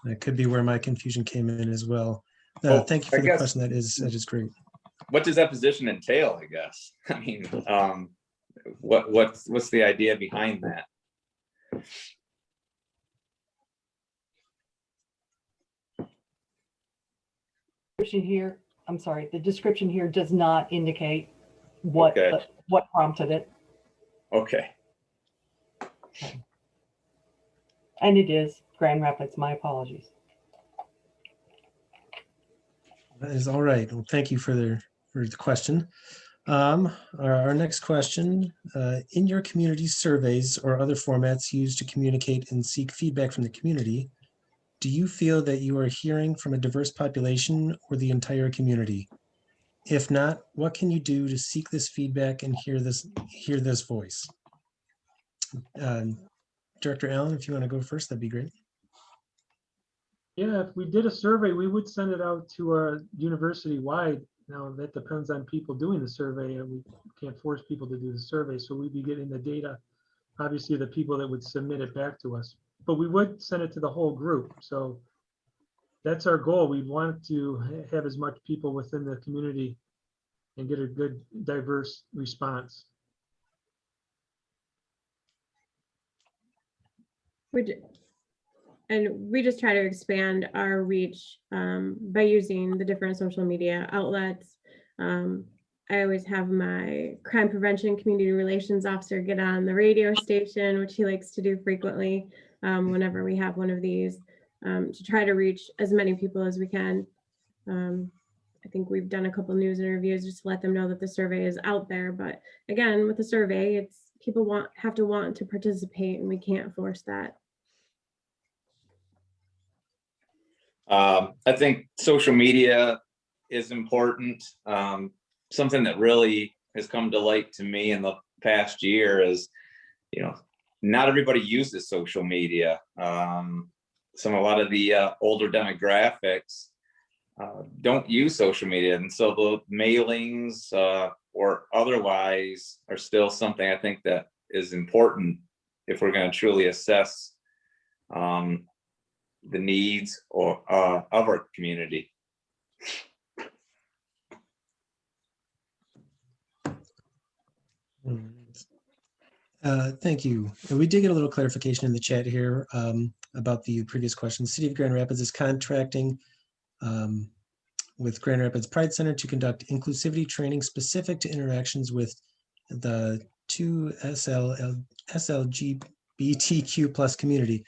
That could be where my confusion came in as well. Thank you for the question. That is great. What does that position entail, I guess? I mean, what's the idea behind that? Here I'm sorry, the description here does not indicate what, Okay. what prompted it. Okay. And it is Grand Rapids. My apologies. That is all right. Well, thank you for the question. Our next question, in your community surveys or other formats used to communicate and seek feedback from the community, do you feel that you are hearing from a diverse population or the entire community? If not, what can you do to seek this feedback and hear this voice? Director Allen, if you want to go first, that'd be great. Yeah, if we did a survey, we would send it out to a university-wide. Now, that depends on people doing the survey, and we can't force people to do the survey. So we'd be getting the data, obviously, the people that would submit it back to us. But we would send it to the whole group. So that's our goal. We want to have as much people within the community and get a good, diverse response. We just try to expand our reach by using the different social media outlets. I always have my crime prevention community relations officer get on the radio station, which he likes to do frequently whenever we have one of these, to try to reach as many people as we can. I think we've done a couple news interviews just to let them know that the survey is out there. But again, with the survey, it's people have to want to participate, and we can't force that. I think social media is important. Something that really has come to light to me in the past year is, not everybody uses social media. A lot of the older demographics don't use social media, and so the mailings or otherwise are still something I think that is important if we're going to truly assess the needs of our community. Thank you. And we did get a little clarification in the chat here about the previous question. City of Grand Rapids is contracting with Grand Rapids Pride Center to conduct inclusivity training specific to interactions with the 2 SLGBTQ plus community.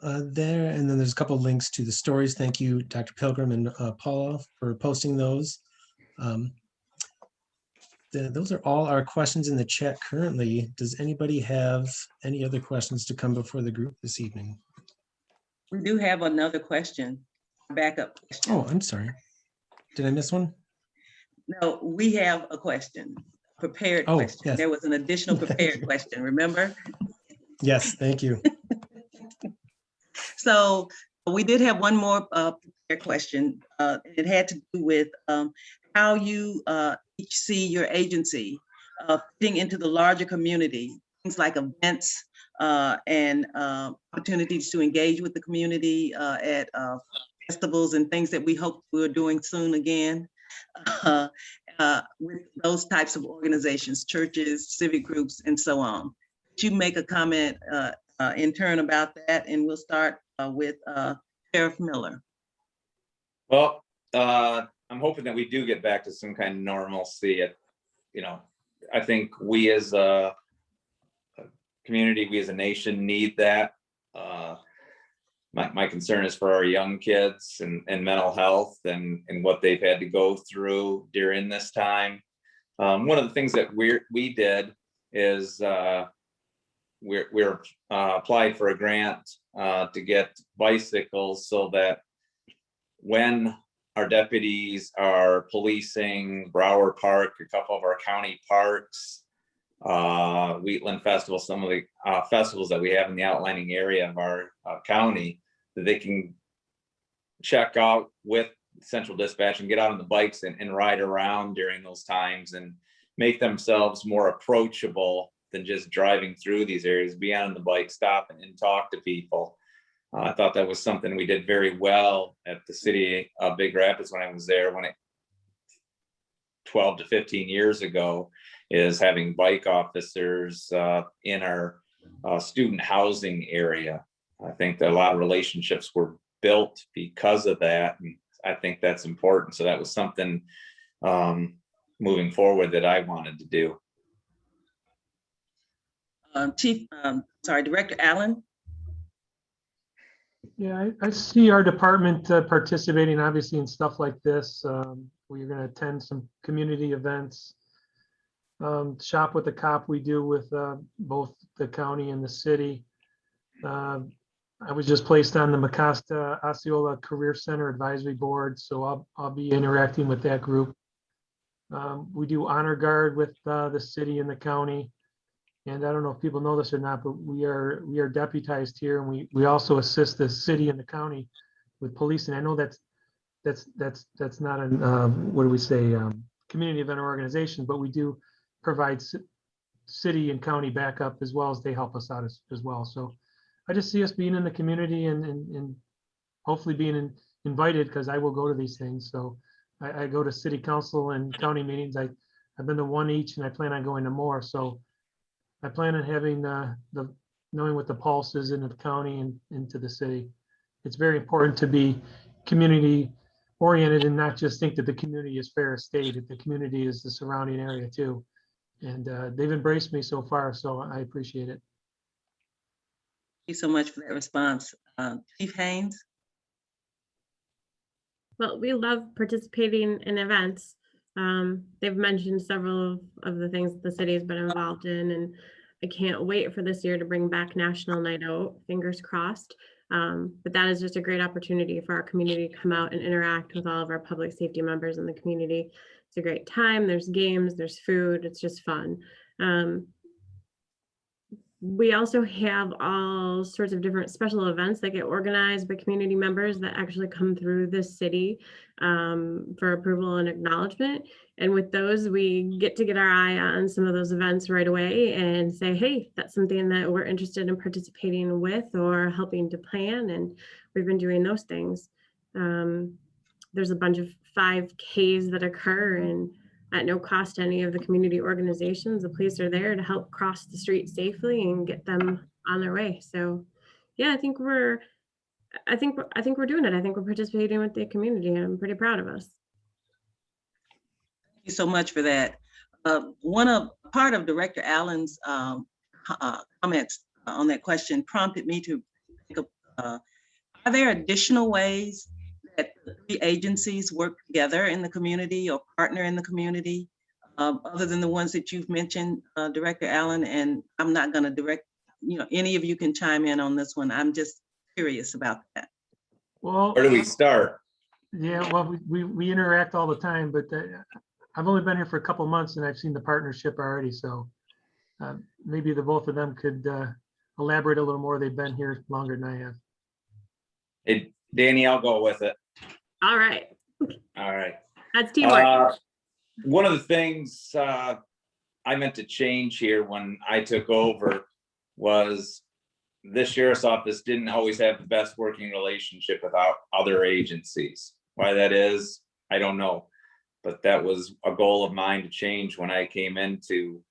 There, and then there's a couple of links to the stories. Thank you, Dr. Pilgrim and Paula, for posting those. Those are all our questions in the chat currently. Does anybody have any other questions to come before the group this evening? We do have another question, backup question. Oh, I'm sorry. Did I miss one? No, we have a question, prepared Oh, question. yes. There was an additional prepared question, remember? Yes, thank you. So we did have one more prepared question. It had to do with how you each see your agency fitting into the larger community, things like events and opportunities to engage with the community at festivals and things that we hope we're doing soon again with those types of organizations, churches, civic groups, and so on. Could you make a comment in turn about that? And we'll start with Sheriff Miller. Well, I'm hoping that we do get back to some kind of normalcy. I think we as a community, we as a nation need that. My concern is for our young kids and mental health and what they've had to go through during this time. One of the things that we did is we're applied for a grant to get bicycles so that when our deputies are policing Broward Park, a couple of our county parks, Wheatland Festival, some of the festivals that we have in the outlining area of our county, that they can check out with Central Dispatch and get out on the bikes and ride around during those times and make themselves more approachable than just driving through these areas, be on the bike, stop and talk to people. I thought that was something we did very well at the city of Big Rapids when I was there 12 to 15 years ago, is having bike officers in our student housing area. I think that a lot of relationships were built because of that. And I think that's important. So that was something moving forward that I wanted to do. Director Allen. Yeah, I see our department participating obviously in stuff like this. We're going to attend some community events. Shop with the Cop we do with both the county and the city. I was just placed on the Mecosta Osceola Career Center Advisory Board, so I'll be interacting with that group. We do honor guard with the city and the county. And I don't know if people know this or not, but we are deputized here, and we also assist the city and the county with policing. I know that's not an what do we say, community event or organization, but we do provide city and county backup as well as they help us out as well. So I just see us being in the community and hopefully being invited, because I will go to these things. So I go to city council and county meetings. I've been to one each, and I plan on going to more. So I plan on having knowing what the pulse is in the county and into the city. It's very important to be community oriented and not just think that the community is Ferris State, that the community is the surrounding area too. And they've embraced me so far, so I appreciate it. Thank you so much for that response. Chief Haynes. Well, we love participating in events. They've mentioned several of the things that the city has been involved in, and I can't wait for this year to bring back National Night Out, fingers crossed. But that is just a great opportunity for our community to come out and interact with all of our public safety members in the community. It's a great time. There's games, there's food, it's just fun. We also have all sorts of different special events that get organized by community members that actually come through this city for approval and acknowledgement. And with those, we get our eye on some of those events right away and say, hey, that's something that we're interested in participating with or helping to plan. And we've been doing those things. There's a bunch of 5Ks that occur, and at no cost to any of the community organizations. The police are there to help cross the street safely and get them on their way. So yeah, I think we're doing it. I think we're participating with the community, and I'm pretty proud of us. Thank you so much for that. Part of Director Allen's comments on that question prompted me to think of, are there additional ways that the agencies work together in the community or partner in the community, other than the ones that you've mentioned, Director Allen? And I'm not going to direct, any of you can chime in on this one. I'm just curious about that. Well, Where do we start? yeah, well, we interact all the time, but I've only been here for a couple of months and I've seen the partnership already. So maybe the both of them could elaborate a little more. They've been here longer than I have. Hey, Danielle, go with it. All right. All right. That's teamwork. One of the things I meant to change here when I took over was this sheriff's office didn't always have the best working relationship with our other agencies. Why that is, I don't know. But that was a goal of mine to change when I came into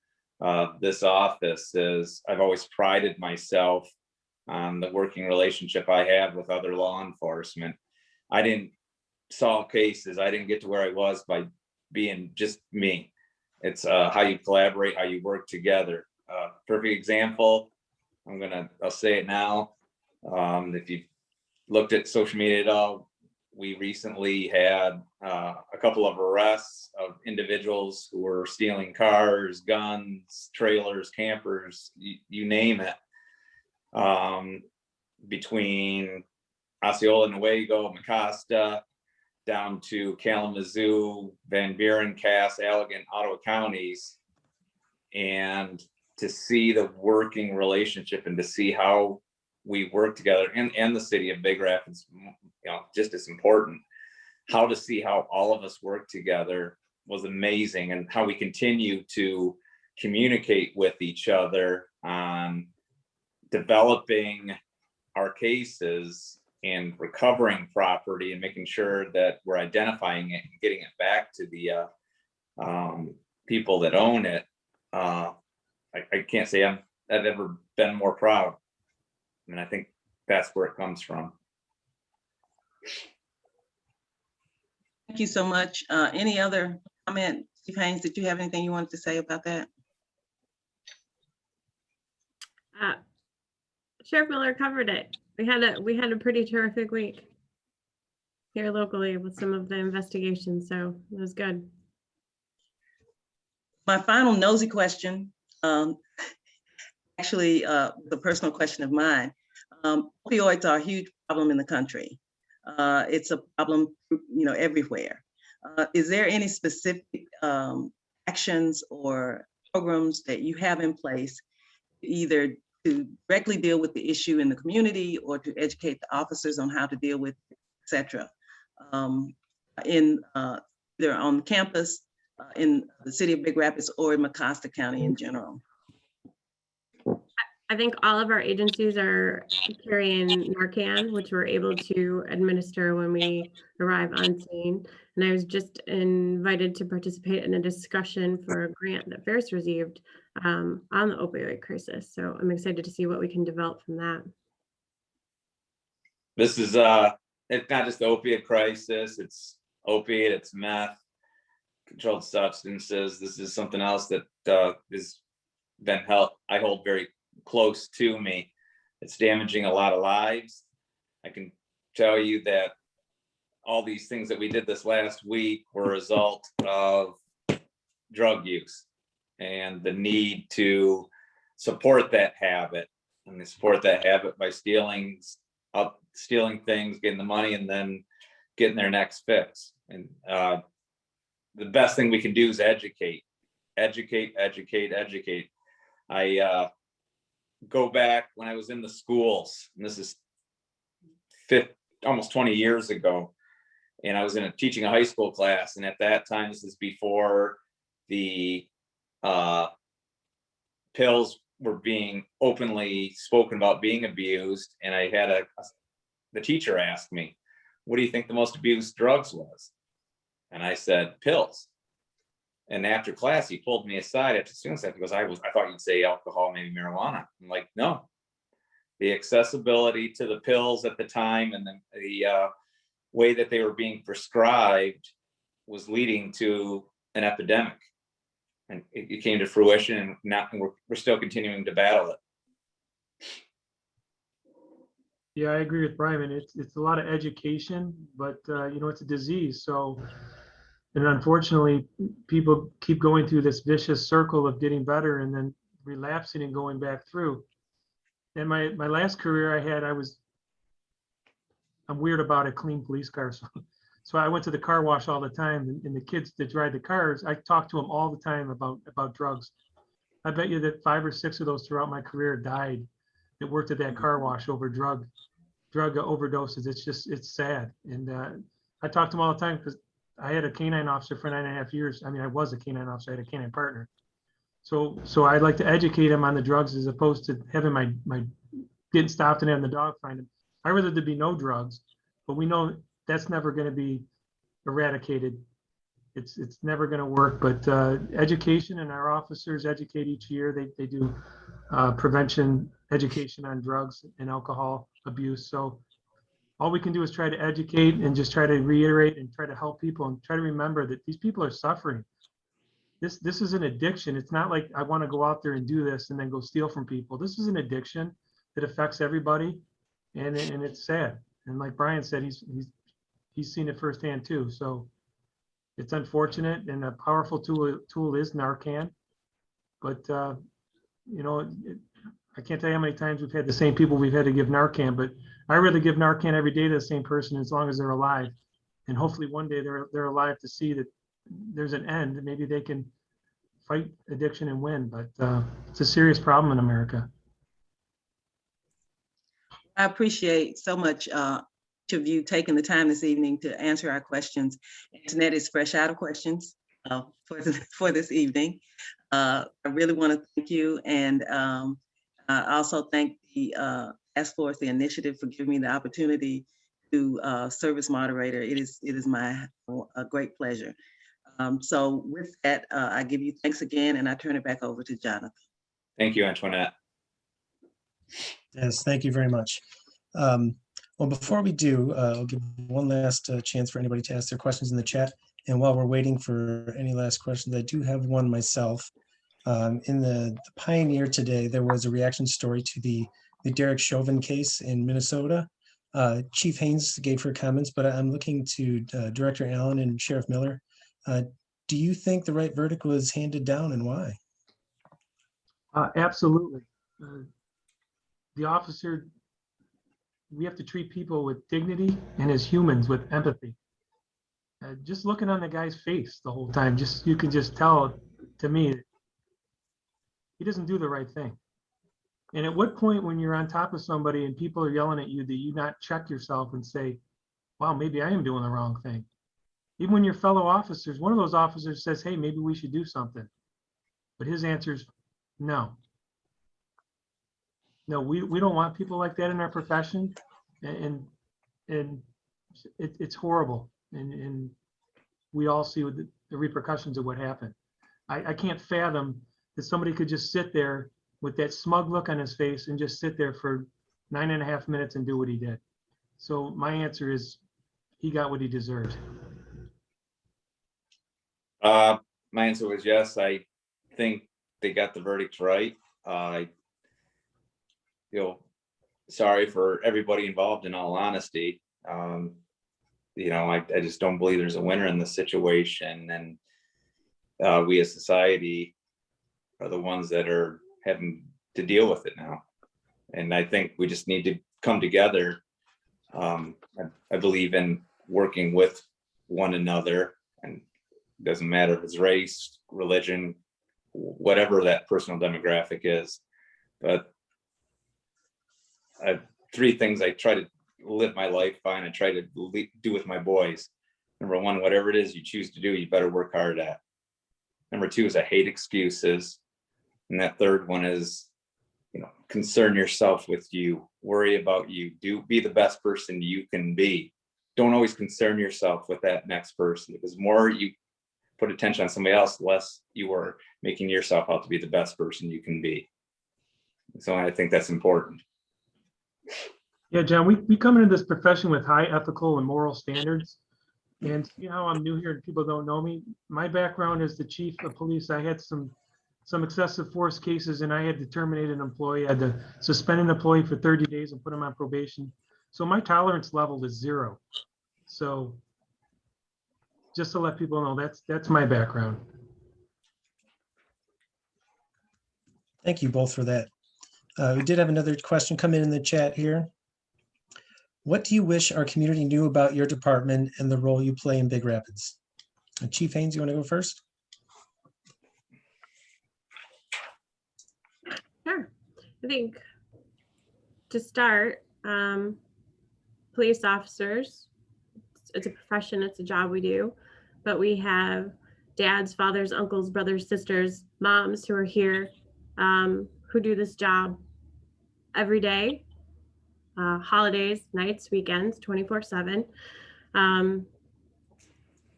this office. Is I've always prided myself on the working relationship I have with other law enforcement. I didn't solve cases. I didn't get to where I was by being just me. It's how you collaborate, how you work together. Perfect example. I'll say it now. If you've looked at social media at all, we recently had a couple of arrests of individuals who were stealing cars, guns, trailers, campers, you name it. Between Osceola, Newaygo, Mecosta, down to Kalamazoo, Van Buren, Cass, Allegan, Ottawa counties, and to see the working relationship and to see how we work together, and the city of Big Rapids, just as important, how to see how all of us work together was amazing, and how we continue to communicate with each other on developing our cases and recovering property and making sure that we're identifying it and getting it back to the people that own it. I can't say I've ever been more proud. I mean, I think that's where it comes from. Thank you so much. Any other comment, Chief Haynes, did you have anything you wanted to say about that? Sheriff Miller covered it. We had a pretty terrific week here locally with some of the investigations, so it was good. My final nosy question, actually, the personal question of mine. Opioids are a huge problem in the country. It's a problem, everywhere. Is there any specific actions or programs that you have in place, either to directly deal with the issue in the community or to educate the officers on how to deal with, et cetera, in either on campus, in the city of Big Rapids, or in Mecosta County in general? I think all of our agencies are carrying Narcan, which we're able to administer when we arrive on scene. And I was just invited to participate in a discussion for a grant that Ferris received on the opioid crisis. So I'm excited to see what we can develop from that. This is it's not just the opiate crisis, it's opiate, it's meth, controlled substances. This is something else that has been I hold very close to me. It's damaging a lot of lives. I can tell you that all these things that we did this last week were a result of drug use and the need to support that habit. And they support that habit by stealing things, getting the money, and then getting their next fix. And the best thing we can do is educate. I go back when I was in the schools, and this is almost 20 years ago, and I was teaching a high school class. And at that time, this is before the pills were being openly spoken about being abused. And I had the teacher asked me, "What do you think the most abused drugs was?" And I said, "Pills." And after class, he pulled me aside after students because I thought you'd say alcohol, maybe marijuana. I'm like, no. The accessibility to the pills at the time and the way that they were being prescribed was leading to an epidemic. And it came to fruition, and now we're still continuing to battle it. Yeah, I agree with Brian. It's a lot of education, but it's a disease. So, and unfortunately, people keep going through this vicious circle of getting better and then relapsing and going back through. And my last career I had, I'm weird about a clean police car. So I went to the car wash all the time, and the kids that drive the cars, I talked to them all the time about drugs. I bet you that 5 or 6 of those throughout my career died that worked at that car wash over drug overdoses. It's sad. And I talked to them all the time because I had a canine officer for 9.5 years. I mean, I was a canine officer. I had a canine partner. So I'd like to educate them on the drugs as opposed to having my getting stopped and having the dog find them. I'd rather there be no drugs, but we know that's never going to be eradicated. It's never going to work. But education, and our officers educate each year. They do prevention education on drugs and alcohol abuse. So all we can do is try to educate and just try to reiterate and try to help people and try to remember that these people are suffering. This is an addiction. It's not like I want to go out there and do this and then go steal from people. This is an addiction that affects everybody, and it's sad. And like Brian said, he's seen it firsthand too. So it's unfortunate, and a powerful tool is Narcan. But I can't tell you how many times we've had the same people we've had to give Narcan, but I rather give Narcan every day to the same person as long as they're alive. And hopefully one day they're alive to see that there's an end, and maybe they can fight addiction and win. But it's a serious problem in America. I appreciate so much each of you taking the time this evening to answer our questions. Antoinette is fresh out of questions for this evening. I really want to thank you, and I also thank the task force, the initiative, for giving me the opportunity to serve as moderator. It is my great pleasure. So with that, I give you thanks again, and I turn it back over to Jonathan. Thank you, Antoinette. Yes, thank you very much. Well, before we do, I'll give one last chance for anybody to ask their questions in the chat. And while we're waiting for any last questions, I do have one myself. In the Pioneer today, there was a reaction story to the Derek Chauvin case in Minnesota. Chief Haynes gave her comments, but I'm looking to Director Allen and Sheriff Miller. Do you think the right verdict was handed down, and why? Absolutely. The officer, we have to treat people with dignity and as humans with empathy. Just looking on the guy's face the whole time, you can just tell, to me, he doesn't do the right thing. And at what point when you're on top of somebody and people are yelling at you, do you not check yourself and say, wow, maybe I am doing the wrong thing? Even when your fellow officers, one of those officers says, hey, maybe we should do something. But his answer is no. No, we don't want people like that in our profession. And it's horrible. And we all see the repercussions of what happened. I can't fathom that somebody could just sit there with that smug look on his face and just sit there for 9.5 minutes and do what he did. So my answer is he got what he deserved. My answer was yes. I think they got the verdict right. I feel sorry for everybody involved, in all honesty. I just don't believe there's a winner in this situation. And we as society are the ones that are having to deal with it now. And I think we just need to come together. I believe in working with one another, and it doesn't matter if it's race, religion, whatever that personal demographic is. But I have 3 things I try to live my life by, and I try to do with my boys. Number 1, whatever it is you choose to do, you better work hard at. Number 2 is I hate excuses. And that 3rd one is, concern yourself with you, worry about you, be the best person you can be. Don't always concern yourself with that next person, because the more you put attention on somebody else, less you are making yourself out to be the best person you can be. So I think that's important. Yeah, John, we come into this profession with high ethical and moral standards. And I'm new here and people don't know me. My background as the chief of police, I had some excessive force cases, and I had to terminate an employee. I had to suspend an employee for 30 days and put him on probation. So my tolerance level is 0. So just to let people know, that's my background. Thank you both for that. We did have another question come in the chat here. What do you wish our community knew about your department and the role you play in Big Rapids? Chief Haynes, you want to go first? Sure. I think to start, police officers, it's a profession, it's a job we do, but we have dads, fathers, uncles, brothers, sisters, moms who are here, who do this job every day, holidays, nights, weekends, 24/7. And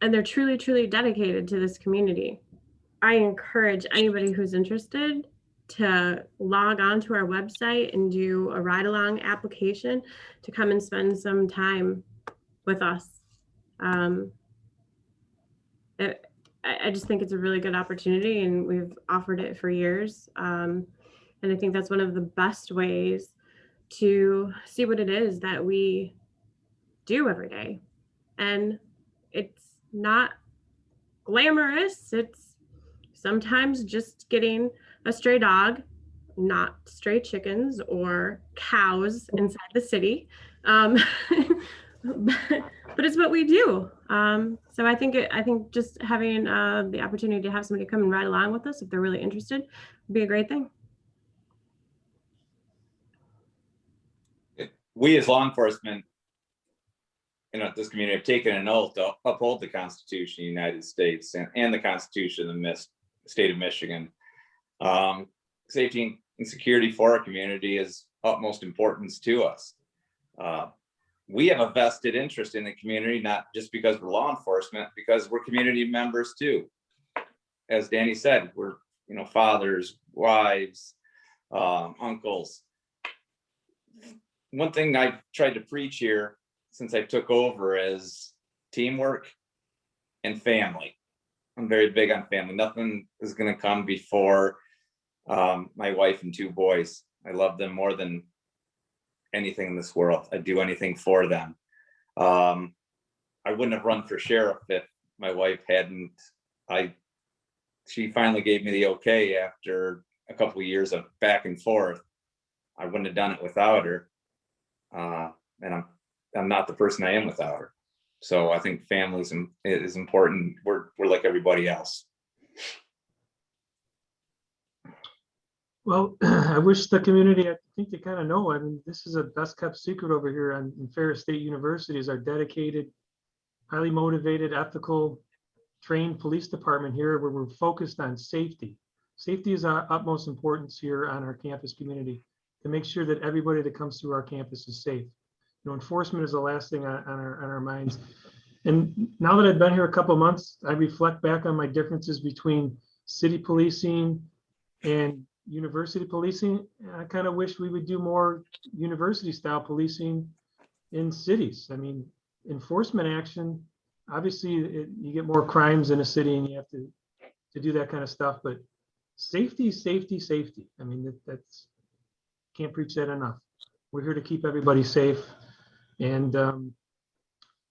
they're truly, truly dedicated to this community. I encourage anybody who's interested to log on to our website and do a ride-along application to come and spend some time with us. I just think it's a really good opportunity, and we've offered it for years. And I think that's one of the best ways to see what it is that we do every day. And it's not glamorous. It's sometimes just getting a stray dog, not stray chickens or cows inside the city. But it's what we do. So I think just having the opportunity to have somebody come and ride along with us, if they're really interested, would be a great thing. We as law enforcement, this community have taken an oath to uphold the Constitution of the United States and the Constitution of the state of Michigan. Safety and security for our community is utmost importance to us. We have a vested interest in the community, not just because we're law enforcement, because we're community members too. As Danny said, we're fathers, wives, uncles. one thing I've tried to preach here since I took over is teamwork and family. I'm very big on family. Nothing is going to come before my wife and 2 boys. I love them more than anything in this world. I'd do anything for them. I wouldn't have run for sheriff if my wife hadn't. She finally gave me the okay after a couple of years of back and forth. I wouldn't have done it without her. And I'm not the person I am without her. So I think family is important. We're like everybody else. Well, I wish the community, I think they kind of know, I mean, this is a best kept secret over here in Ferris State University is our dedicated, highly motivated, ethical, trained police department here where we're focused on safety. Safety is our utmost importance here on our campus community to make sure that everybody that comes through our campus is safe. Enforcement is the last thing on our minds. And now that I've been here a couple of months, I reflect back on my differences between city policing and university policing. I kind of wish we would do more university style policing in cities. I mean, enforcement action, obviously you get more crimes in a city and you have to do that kind of stuff, but safety, safety, safety. I mean, that's can't preach that enough. We're here to keep everybody safe. And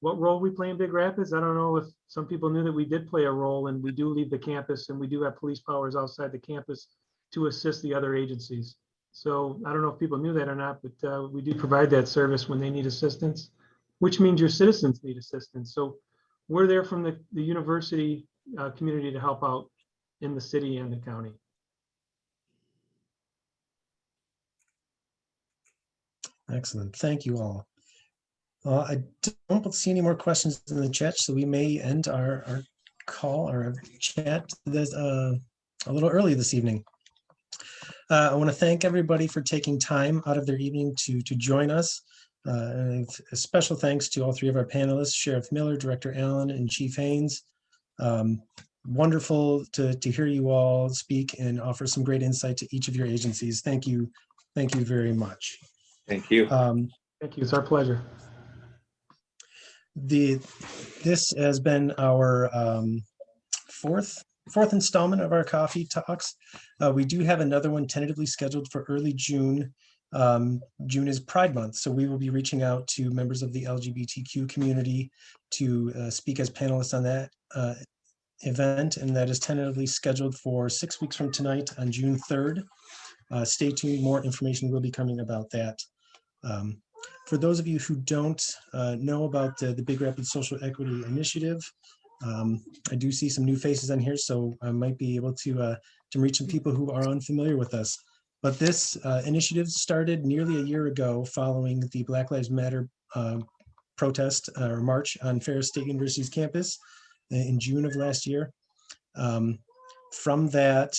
what role we play in Big Rapids, I don't know if some people knew that we did play a role, and we do leave the campus and we do have police powers outside the campus to assist the other agencies. So I don't know if people knew that or not, but we do provide that service when they need assistance, which means your citizens need assistance. So we're there from the university community to help out in the city and the county. Excellent. Thank you all. I don't see any more questions in the chat, so we may end our call, our chat a little early this evening. I want to thank everybody for taking time out of their evening to join us. And a special thanks to all 3 of our panelists, Sheriff Miller, Director Allen, and Chief Haynes. Wonderful to hear you all speak and offer some great insight to each of your agencies. Thank you. Thank you very much. Thank you. Thank you. It's our pleasure. This has been our fourth installment of our coffee talks. We do have another one tentatively scheduled for early June. June is Pride Month, so we will be reaching out to members of the LGBTQ community to speak as panelists on that event, and that is tentatively scheduled for 6 weeks from tonight on June 3rd. Stay tuned, more information will be coming about that. For those of you who don't know about the Big Rapids Social Equity Initiative, I do see some new faces on here, so I might be able to reach some people who are unfamiliar with us. But this initiative started nearly a year ago following the Black Lives Matter protest or march on Ferris State University's campus in June of last year. From that,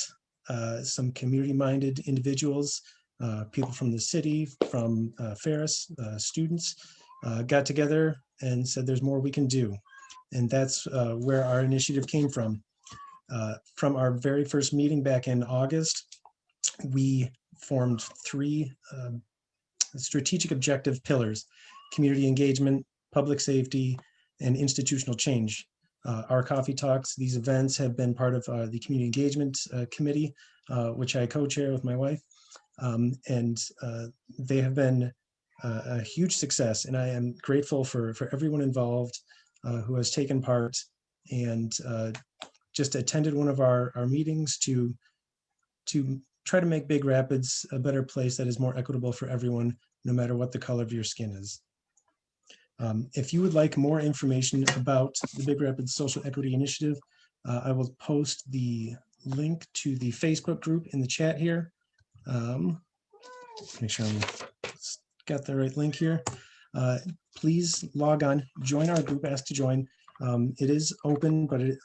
some community-minded individuals, people from the city, from Ferris, students, got together and said there's more we can do. And that's where our initiative came from. From our very first meeting back in August, we formed 3 strategic objective pillars: community engagement, public safety, and institutional change. Our coffee talks, these events have been part of the community engagement committee, which I co-chair with my wife. And they have been a huge success, and I am grateful for everyone involved who has taken part and just attended one of our meetings to try to make Big Rapids a better place that is more equitable for everyone, no matter what the color of your skin is. If you would like more information about the Big Rapids Social Equity Initiative, I will post the link to the Facebook group in the chat here. Make sure I got the right link here. Please log on, join our group, ask to join. It is open, but it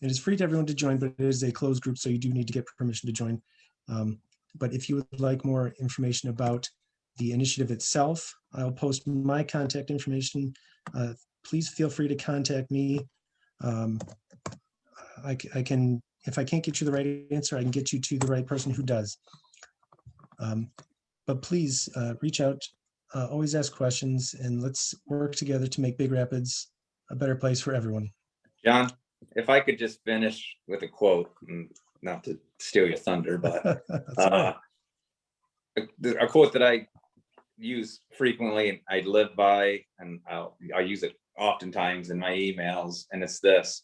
is free to everyone to join, but it is a closed group, so you do need to get permission to join. But if you would like more information about the initiative itself, I'll post my contact information. Please feel free to contact me. I can, if I can't get you the right answer, I can get you to the right person who does. But please reach out always ask questions, and let's work together to make Big Rapids a better place for everyone. John, if I could just finish with a quote, not to steal your thunder, but That's all right. a quote that I use frequently and I live by, and I use it oftentimes in my emails, and it's this: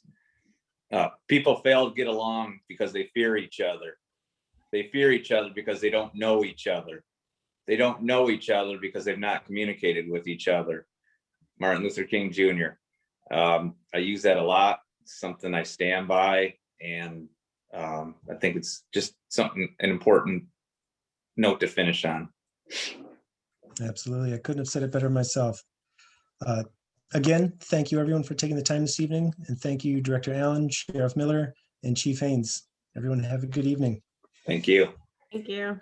people fail to get along because they fear each other. They fear each other because they don't know each other. They don't know each other because they've not communicated with each other. Martin Luther King Jr. I use that a lot. It's something I stand by, and I think it's just an important note to finish on. Absolutely. I couldn't have said it better myself. Again, thank you everyone for taking the time this evening, and thank you, Director Allen, Sheriff Miller, and Chief Haynes. Everyone have a good evening. Thank you. Thank you.